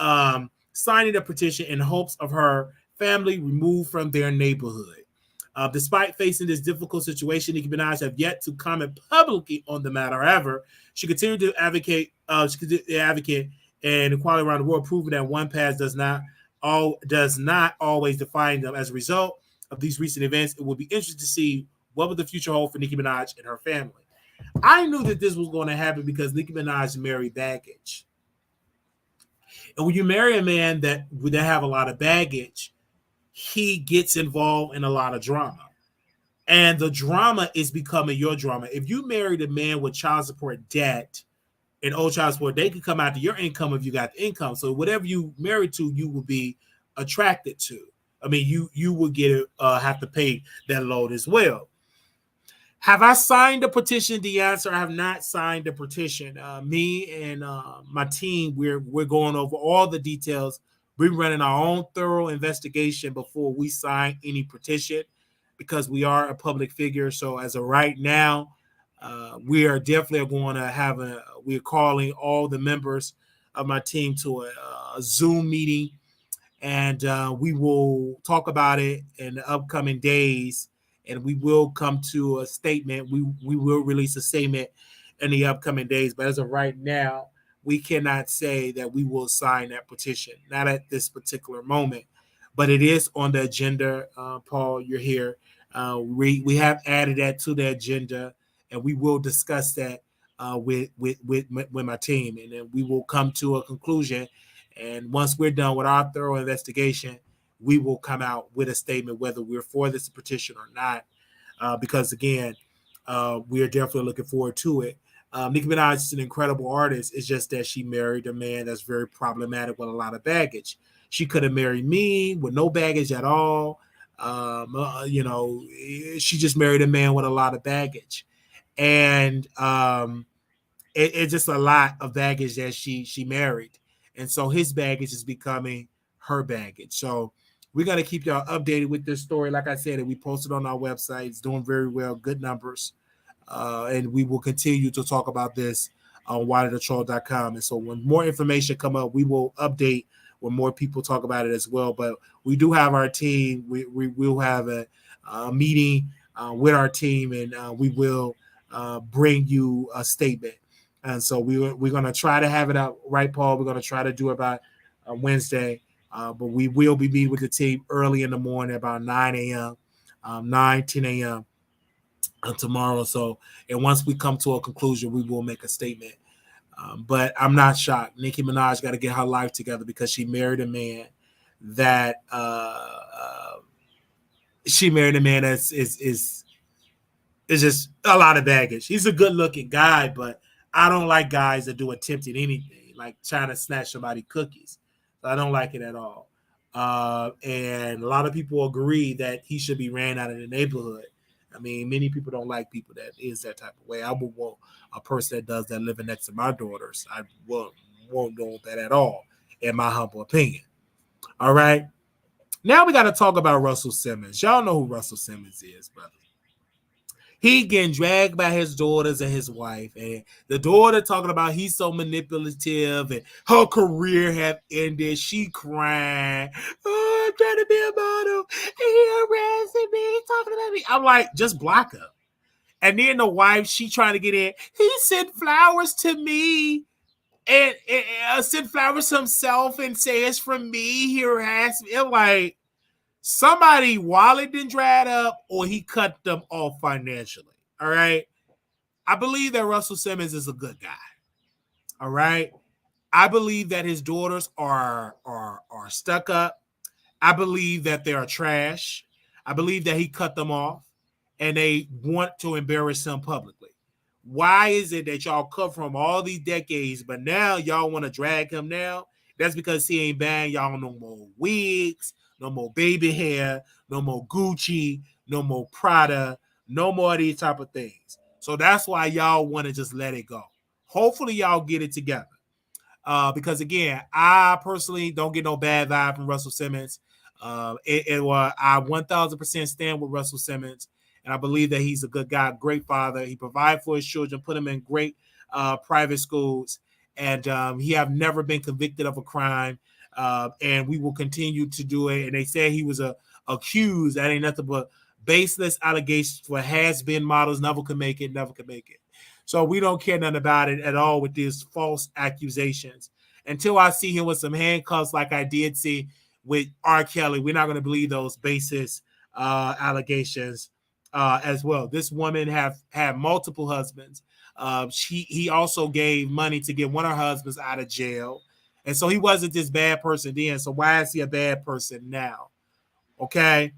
signing a petition in hopes of her family removed from their neighborhood. Despite facing this difficult situation, Nicki Minaj have yet to comment publicly on the matter. However, she continued to advocate and equality around the world, proving that one path does not always define them. As a result of these recent events, it will be interesting to see what will the future hold for Nicki Minaj and her family. I knew that this was going to happen because Nicki Minaj married baggage. And when you marry a man that have a lot of baggage, he gets involved in a lot of drama. And the drama is becoming your drama. If you married a man with child support debt and old child support, they could come out to your income if you got the income. So whatever you married to, you will be attracted to. I mean, you will get have to pay that load as well. Have I signed the petition? The answer, I have not signed the petition. Me and my team, we're going over all the details. We're running our own thorough investigation before we sign any petition because we are a public figure. So as of right now, we are definitely going to we're calling all the members of my team to a Zoom meeting, and we will talk about it in the upcoming days. And we will come to a statement. We will release a statement in the upcoming days. But as of right now, we cannot say that we will sign that petition. Not at this particular moment. But it is on the agenda. Paul, you're here. We have added that to the agenda, and we will discuss that with my team. And then we will come to a conclusion. And once we're done with our thorough investigation, we will come out with a statement whether we're for this petition or not, because again, we are definitely looking forward to it. Nicki Minaj is an incredible artist. It's just that she married a man that's very problematic with a lot of baggage. She could have married me with no baggage at all. She just married a man with a lot of baggage, and it's just a lot of baggage that she married, and so his baggage is becoming her baggage. So we're gonna keep y'all updated with this story. Like I said, we posted on our website. It's doing very well, good numbers, and we will continue to talk about this on widerthetroll.com. And so when more information come up, we will update when more people talk about it as well. But we do have our team. We will have a meeting with our team, and we will bring you a statement. And so we're going to try to have it out, right, Paul? We're going to try to do it by Wednesday, but we will be meeting with the team early in the morning, about 9 a.m., 10 a.m. Tomorrow. So, and once we come to a conclusion, we will make a statement. But I'm not shocked. Nicki Minaj got to get her life together because she married a man that is just a lot of baggage. He's a good looking guy, but I don't like guys that do attempted anything, like trying to snatch somebody cookies. I don't like it at all. And a lot of people agree that he should be ran out of the neighborhood. I mean, many people don't like people that is that type of way. I would want a person that does that living next to my daughters. I won't want that at all, in my humble opinion. All right. Now we got to talk about Russell Simmons. Y'all know who Russell Simmons is, brother. He getting dragged by his daughters and his wife, and the daughter talking about he's so manipulative and her career have ended. She crying. Oh, I'm trying to be a model. He harassing me, talking about me. I'm like, just block her. And then the wife, she trying to get in. He sent flowers to me and sent flowers himself and say it's from me. He harassed me. I'm like, somebody wallet didn't dried up or he cut them off financially. All right. I believe that Russell Simmons is a good guy. All right. I believe that his daughters are stuck up. I believe that they are trash. I believe that he cut them off and they want to embarrass him publicly. Why is it that y'all cut from all these decades, but now y'all want to drag him now? That's because he ain't buying y'all no more wigs, no more baby hair, no more Gucci, no more Prada, no more of these type of things. So that's why y'all want to just let it go. Hopefully y'all get it together. Because again, I personally don't get no bad vibe from Russell Simmons. I 1000% stand with Russell Simmons. And I believe that he's a good guy, great father. He provides for his children, put them in great private schools. And he have never been convicted of a crime. And we will continue to do it. And they say he was accused. That ain't nothing but baseless allegations for has-been models. Never could make it. So we don't care nothing about it at all with these false accusations. Until I see him with some handcuffs like I did see with R. Kelly, we're not going to believe those baseless allegations as well. This woman have had multiple husbands. He also gave money to get one of her husbands out of jail. And so he wasn't this bad person then. So why is he a bad person now? Okay.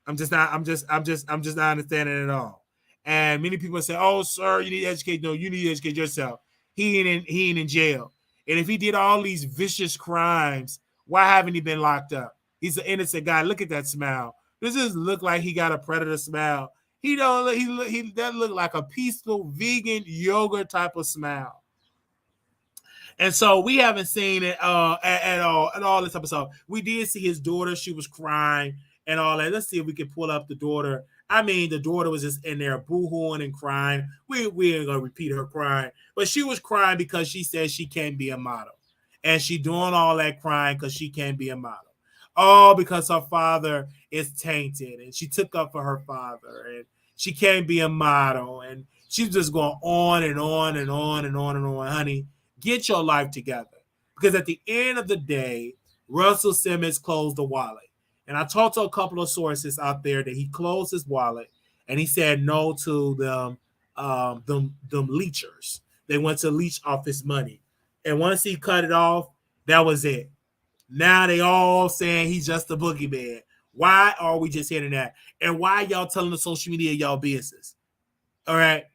I'm just not understanding it at all. And many people say, oh, sir, you need to educate. No, you need to educate yourself. He ain't in jail. And if he did all these vicious crimes, why haven't he been locked up? He's an innocent guy. Look at that smile. This doesn't look like he got a predator smile. He doesn't look like a peaceful vegan yogurt type of smile. And so we haven't seen it at all this episode. We did see his daughter. She was crying and all that. Let's see if we can pull up the daughter. I mean, the daughter was just in there boo-hooing and crying. We ain't going to repeat her crying. But she was crying because she said she can't be a model. And she doing all that crying because she can't be a model. All because her father is tainted. And she took up for her father. And she can't be a model. And she's just going on and on and on and on and on. Honey, get your life together. Because at the end of the day, Russell Simmons closed the wallet. And I talked to a couple of sources out there that he closed his wallet and he said no to them leechers. They went to leech off his money. And once he cut it off, that was it. Now they all saying he's just a boogeyman. Why are we just hearing that? And why y'all telling the social media y'all business? All right.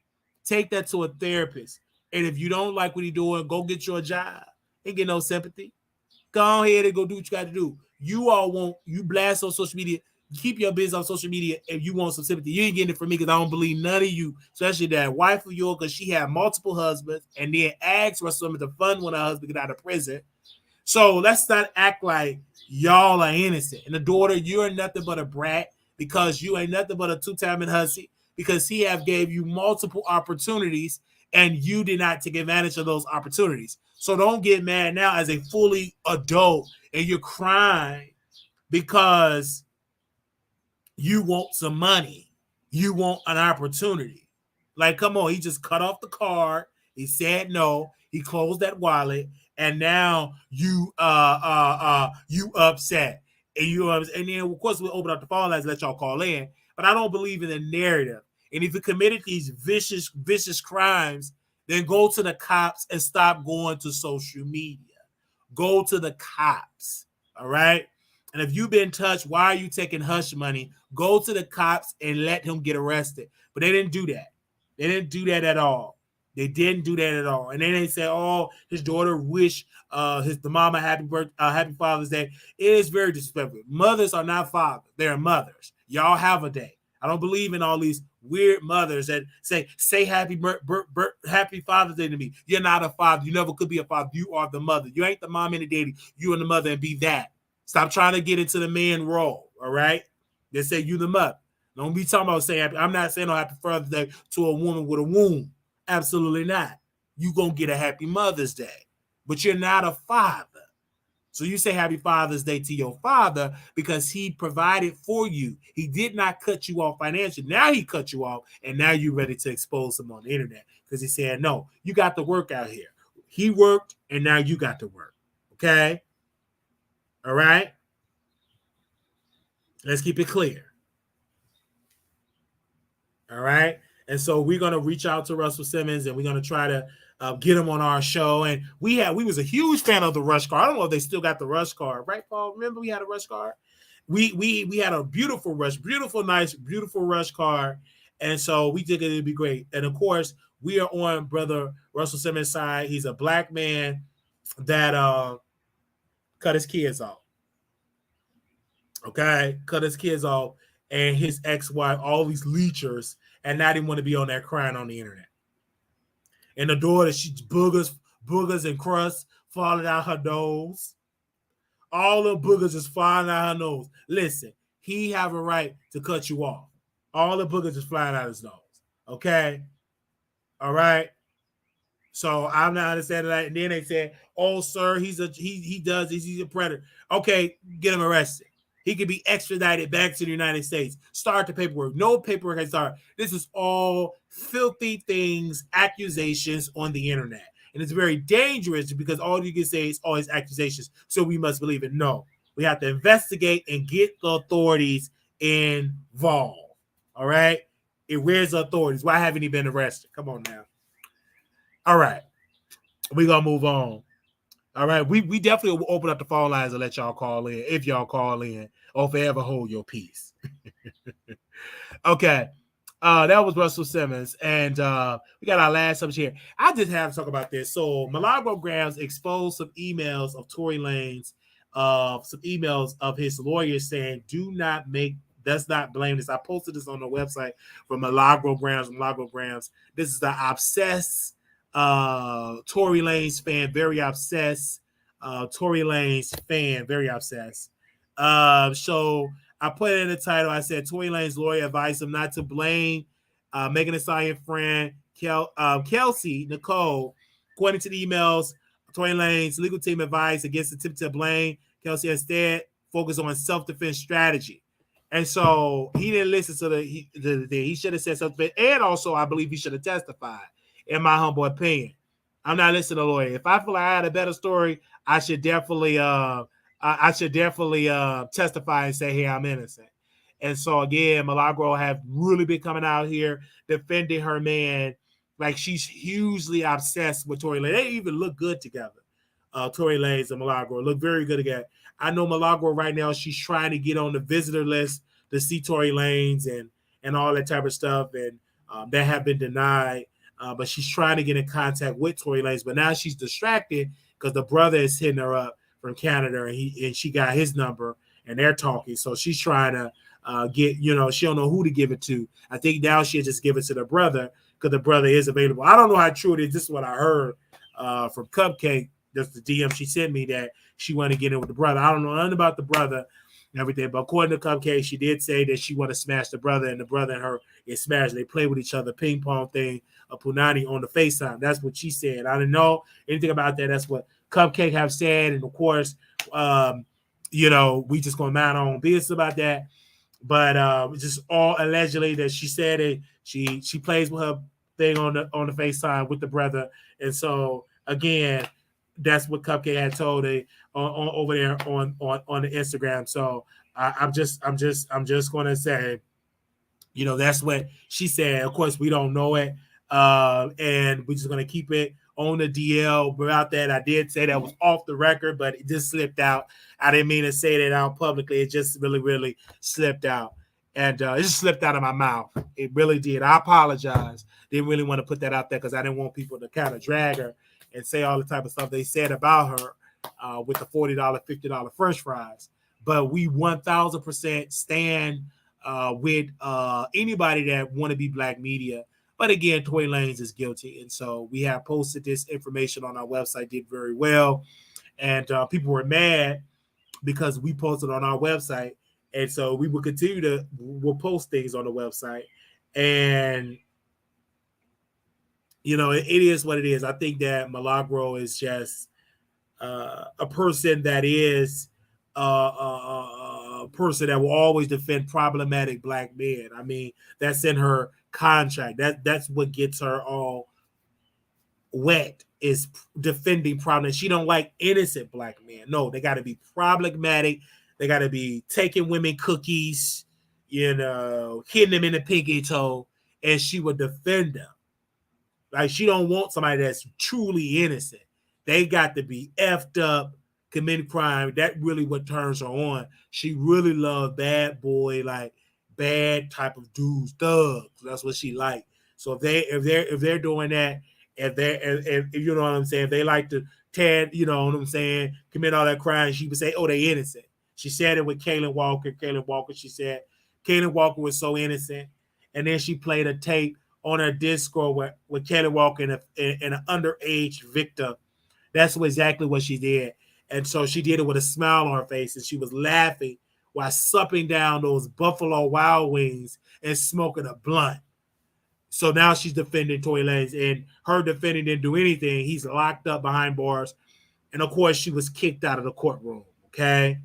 Take that to a therapist. And if you don't like what he's doing, go get your job. Ain't get no sympathy. Go ahead and go do what you got to do. You blast on social media. Keep your business on social media if you want some sympathy. You ain't getting it from me because I don't believe none of you, especially that wife of yours, because she had multiple husbands and then asked for some of the fun when her husband got out of prison. So let's not act like y'all are innocent. And the daughter, you're nothing but a brat because you ain't nothing but a two-timing hussy because he have gave you multiple opportunities and you did not take advantage of those opportunities. So don't get mad now as a fully adult and you're crying because you want some money. You want an opportunity. Like, come on, he just cut off the card. He said no. He closed that wallet, and now you upset. And then of course we'll open up the phone lines and let y'all call in. But I don't believe in the narrative. And if you committed these vicious crimes, then go to the cops and stop going to social media. Go to the cops. All right. And if you've been touched, why are you taking hush money? Go to the cops and let him get arrested. But they didn't do that. They didn't do that at all. They didn't do that at all. And then they say, oh, his daughter wish the mama happy Father's Day. It is very disrespectful. Mothers are not fathers. They're mothers. Y'all have a day. I don't believe in all these weird mothers that say happy Father's Day to me. You're not a father. You never could be a father. You are the mother. You ain't the mom and the daddy. You and the mother and be that. Stop trying to get into the man role, all right? They say you the mother. Don't be talking about saying happy. I'm not saying no happy Father's Day to a woman with a womb. Absolutely not. You gonna get a happy Mother's Day, but you're not a father. So you say happy Father's Day to your father because he provided for you. He did not cut you off financially. Now he cut you off, and now you're ready to expose him on the internet because he said, no, you got to work out here. He worked, and now you got to work. Okay? All right? Let's keep it clear. All right? And so we're going to reach out to Russell Simmons, and we're going to try to get him on our show. And we was a huge fan of the Rush card. I don't know if they still got the Rush card, right, Paul? Remember we had a Rush card? We had a beautiful Rush, beautiful Rush card. And so we think it'd be great. And of course, we are on brother Russell Simmons' side. He's a black man that cut his kids off. Okay, cut his kids off, and his ex-wife, all these leechers, and now they want to be on there crying on the internet. And the daughter, she's boogers and crust falling out her nose. All the boogers is flying out her nose. Listen, he have a right to cut you off. All the boogers is flying out his nose. Okay? All right? So I'm not understanding that. And then they said, oh, sir, he's a predator. Okay, get him arrested. He could be extradited back to the United States. Start the paperwork. No paperwork has started. This is all filthy things, accusations on the internet. And it's very dangerous because all you can say is always accusations. So we must believe it. No, we have to investigate and get the authorities involved. All right? Where's the authorities? Why haven't he been arrested? Come on now. All right. We're going to move on. All right, we definitely will open up the phone lines and let y'all call in if y'all call in or forever hold your peace. Okay, that was Russell Simmons, and we got our last subject here. I just have to talk about this. So Milagro Gramz exposed some emails of Tory Lanez, some emails of his lawyers saying, does not blame this. I posted this on the website for Milagro Gramz. This is the obsessed Tory Lanez fan, very obsessed. Tory Lanez fan, very obsessed. So I put it in the title. I said Tory Lanez lawyer advised him not to blame Megan Thee Stallion friend Kelsey Nicole. According to the emails, Tory Lanez legal team advised against the tip to blame Kelsey, instead focus on self-defense strategy. And so he didn't listen to he should have said something, and also I believe he should have testified. In my humble opinion, I'm not listening to a lawyer. If I feel like I had a better story, I should definitely testify and say, hey, I'm innocent. And so again, Milagro have really been coming out here defending her man like she's hugely obsessed with Tory Lanez. They even look good together. Tory Lanez and Milagro look very good together. I know Milagro right now, she's trying to get on the visitor list to see Tory Lanez and all that type of stuff, and that have been denied. but she's trying to get in contact with Tory Lanez. But now she's distracted because the brother is hitting her up from Canada, and she got his number, and they're talking. So she's trying to get, she don't know who to give it to. I think now she'll just give it to the brother because the brother is available. I don't know how true it is. This is what I heard from KeKe. That's the DM she sent me, that she wanted to get in with the brother. I don't know nothing about the brother and everything, but according to KeKe, she did say that she want to smash the brother, and the brother and her is smashed. They play with each other, ping pong thing, a punani on the FaceTime. That's what she said. I didn't know anything about that. That's what KeKe have said, and of course, we just gonna mind our own business about that. But just all allegedly that she said it. She plays with her thing on the FaceTime with the brother, and so again, that's what KeKe had told her on over there on the Instagram. So I'm just gonna say, that's what she said. Of course, we don't know it, and we're just gonna keep it on the DL. Without that, I did say that was off the record, but it just slipped out. I didn't mean to say that out publicly. It just really slipped out, and it just slipped out of my mouth. It really did. I apologize. Didn't really want to put that out there because I didn't want people to kind of drag her and say all the type of stuff they said about her with the $40, $50 French fries. But we 1,000% stand with anybody that want to be black media. But again, Tory Lanez is guilty. And so we have posted this information on our website, did very well. And people were mad because we posted on our website. And so we will continue to, we'll post things on the website. And it is what it is. I think that Milagro is just a person that is a person that will always defend problematic black men. I mean, that's in her contract. That's what gets her all wet, is defending problem. She don't like innocent black men. No, they got to be problematic. They got to be taking women cookies, hitting them in the pinky toe, and she would defend them. Like, she don't want somebody that's truly innocent. They got to be effed up, committing crime. That really what turns her on. She really loves bad boy, like bad type of dudes, thugs. That's what she like. So if they're doing that, if you know what I'm saying, if they like to commit all that crime, she would say, oh, they innocent. She said it with Kaylin Walker. She said Kaylin Walker was so innocent, and then she played a tape on her Discord with Kaylin Walker and an underage victim. That's exactly what she did. And so she did it with a smile on her face, and she was laughing while supping down those Buffalo Wild Wings and smoking a blunt. So now she's defending Tory Lanez, and her defending didn't do anything. He's locked up behind bars. And of course, she was kicked out of the courtroom. Okay.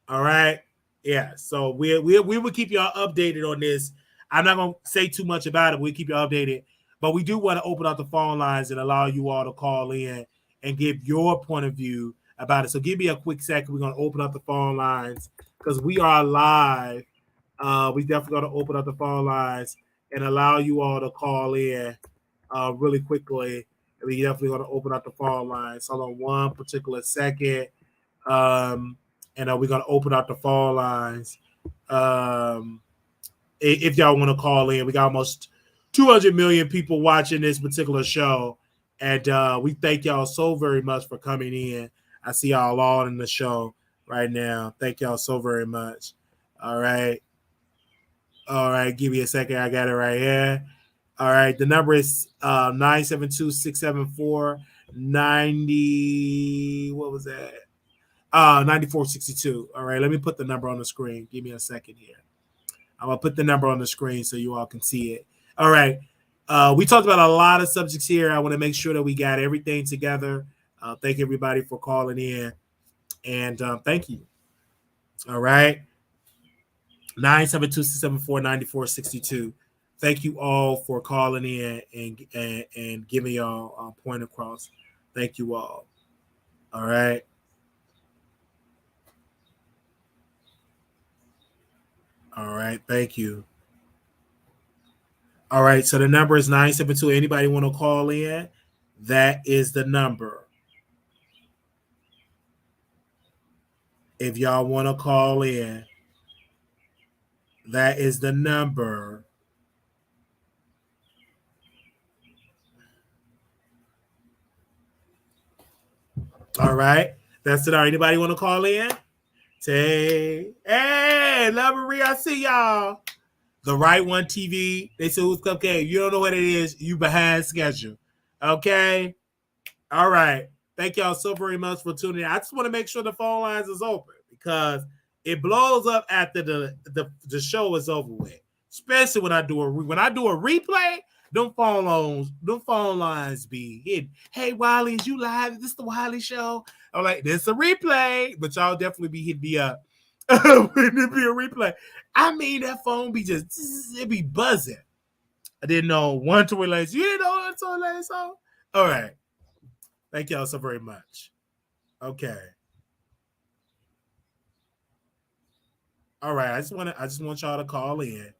All right. Yeah. So we will keep y'all updated on this. I'm not going to say too much about it. We'll keep you updated. But we do want to open up the phone lines and allow you all to call in and give your point of view about it. So give me a quick second. We're going to open up the phone lines because we are live. We definitely going to open up the phone lines and allow you all to call in really quickly. And we definitely going to open up the phone lines. Hold on one particular second. And we're going to open up the phone lines. If y'all want to call in, we got almost 200 million people watching this particular show. And we thank y'all so very much for coming in. I see y'all all in the show right now. Thank y'all so very much. All right. Give me a second. I got it right here. All right. The number is 972-674-90. What was that? 9462. All right. Let me put the number on the screen. Give me a second here. I'm going to put the number on the screen so you all can see it. All right. We talked about a lot of subjects here. I want to make sure that we got everything together. Thank everybody for calling in. And thank you. All right. 972-674-9462. Thank you all for calling in and giving y'all point across. Thank you all. All right. All right. Thank you. All right. So the number is 972. Anybody want to call in? That is the number. If y'all want to call in, that is the number. All right. That's it. Anybody want to call in? Hey, Love Marie, I see y'all. The Right One TV. They said, who's KeKe? You don't know what it is. You behind schedule. Okay. All right. Thank y'all so very much for tuning in. I just want to make sure the phone lines is open because it blows up after the show is over with. Especially when I do a replay, them phone lines be hidden. Hey Wiley, is you live? Is this the Wiley show? I'm like, this a replay, but y'all definitely be hitting me up. When it be a replay. I mean, that phone be just it be buzzing. I didn't know one Tory Lanez. You didn't know one Tory Lanez song? All right. Thank y'all so very much. Okay. All right. I just want y'all to call in.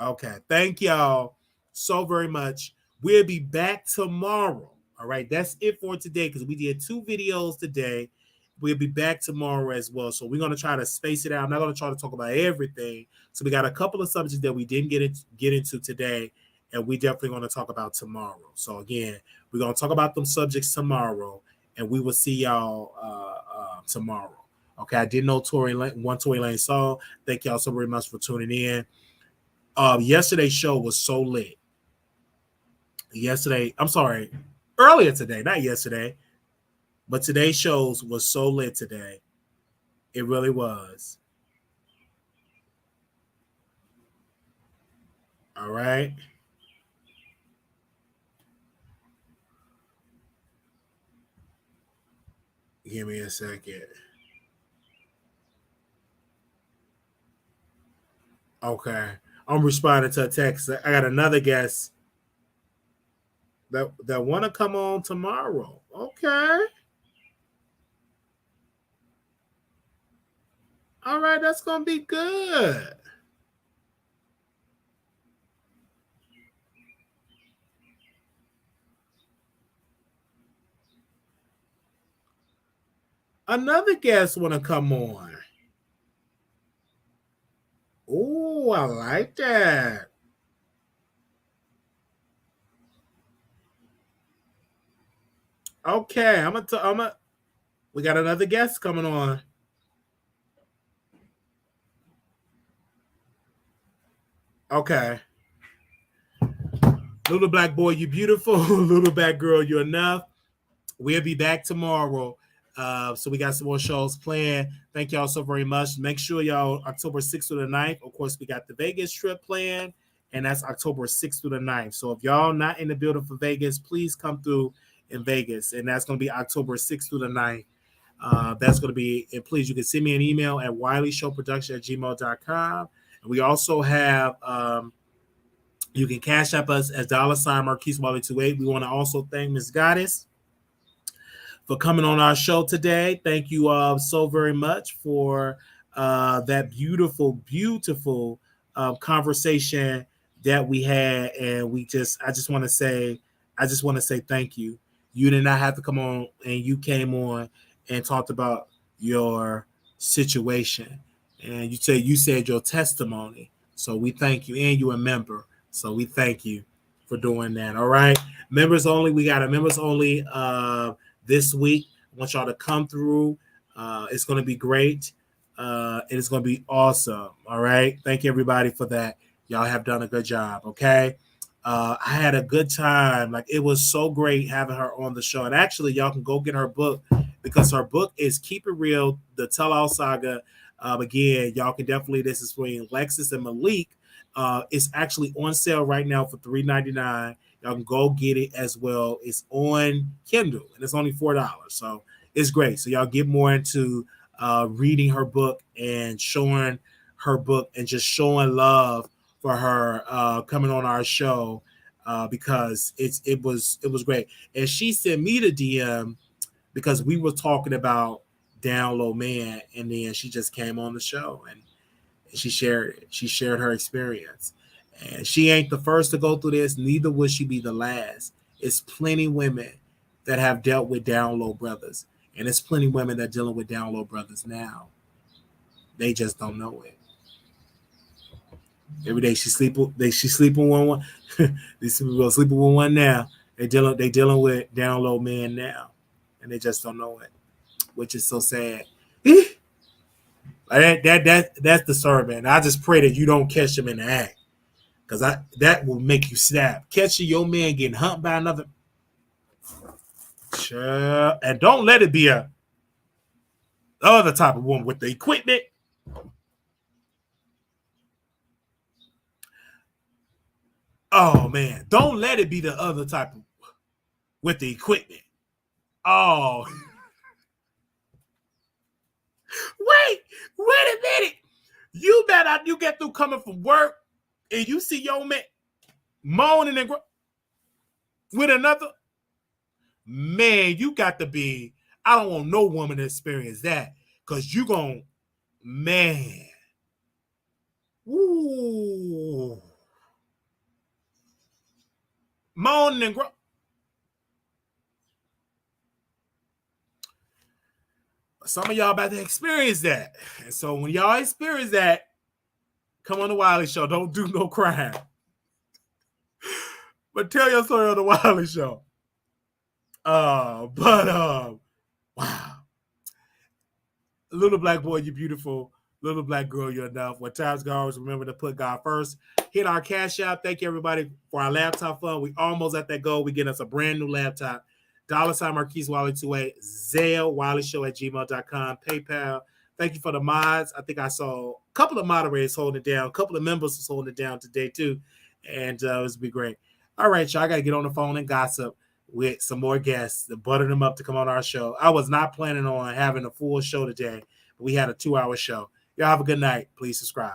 Okay. Thank y'all so very much. We'll be back tomorrow. All right. That's it for today because we did 2 videos today. We'll be back tomorrow as well. So we're going to try to space it out. I'm not going to try to talk about everything. So we got a couple of subjects that we didn't get into today, and we definitely going to talk about tomorrow. So again, we're going to talk about them subjects tomorrow, and we will see y'all tomorrow. Okay, I didn't know one Tory Lanez song. Thank y'all so very much for tuning in. Yesterday's show was so lit. Earlier today, not yesterday, but today's shows was so lit today. It really was. All right. Give me a second. Okay. I'm responding to a text. I got another guest that want to come on tomorrow. Okay. All right, that's going to be good. Another guest want to come on. Oh, I like that. Okay, we got another guest coming on. Okay. Little black boy, you beautiful. Little black girl, you're enough. We'll be back tomorrow. So we got some more shows planned. Thank y'all so very much. Make sure y'all October 6th through the 9th. Of course, we got the Vegas trip planned, and that's October 6th through the 9th. So if y'all not in the building for Vegas, please come through in Vegas. And that's going to be October 6th through the 9th. That's going to be, and please, you can send me an email at wileyshowproduction@gmail.com. And we also have, you can cash up us as $Marquise Wiley28. We want to also thank Ms. Goddess for coming on our show today. Thank you so very much for that beautiful conversation that we had. And I just want to say thank you. You did not have to come on, and you came on and talked about your situation. And you said your testimony. So we thank you, and you're a member. So we thank you for doing that. All right. Members only. We got a members only this week. I want y'all to come through. It's going to be great. It's going to be awesome. All right. Thank you, everybody, for that. Y'all have done a good job. Okay. I had a good time. Like, it was so great having her on the show. And actually, y'all can go get her book because her book is Keep It Real, the Tell All Saga. Again, y'all can definitely, this is between Lexus and Malik. It's actually on sale right now for $3.99. Y'all can go get it as well. It's on Kindle, and it's only $4. So it's great. So y'all get more into reading her book and showing her book and just showing love for her coming on our show because it was great. And she sent me the DM because we were talking about Down Low Man, and then she just came on the show and she shared it. She shared her experience. And she ain't the first to go through this, neither will she be the last. It's plenty women that have dealt with down low brothers. And it's plenty women that are dealing with down low brothers now. They just don't know it. Every day she sleeping with one. These people are sleeping with one now. They dealing with down low men now. and they just don't know it, which is so sad. That's disturbing. I just pray that you don't catch them in the act, because that will make you snap. Catching your man getting humped by another, sure, and don't let it be a other type of woman with the equipment. Oh man, don't let it be the other type of with the equipment. Oh, wait a minute. You better you get through coming from work and you see your man moaning and with another man. You got to be. I don't want no woman to experience that, because you gon' man. Ooh. Moaning and some of y'all about to experience that. And so when y'all experience that, come on the Wiley Show. Don't do no crime. But tell your story on the Wiley Show. Wow. Little black boy, you beautiful. Little black girl, you're enough. When times go, always remember to put God first. Hit our cash out. Thank you, everybody, for our laptop fund. We almost at that goal. We get us a brand new laptop. $ Marquise Wiley 28, Zelle, WileyShow@gmail.com, PayPal. Thank you for the mods. I think I saw a couple of moderators holding it down. A couple of members was holding it down today, too. And it's be great. All right, y'all. I got to get on the phone and gossip with some more guests to butter them up to come on our show. I was not planning on having a full show today, but we had a 2-hour show. Y'all have a good night. Please subscribe.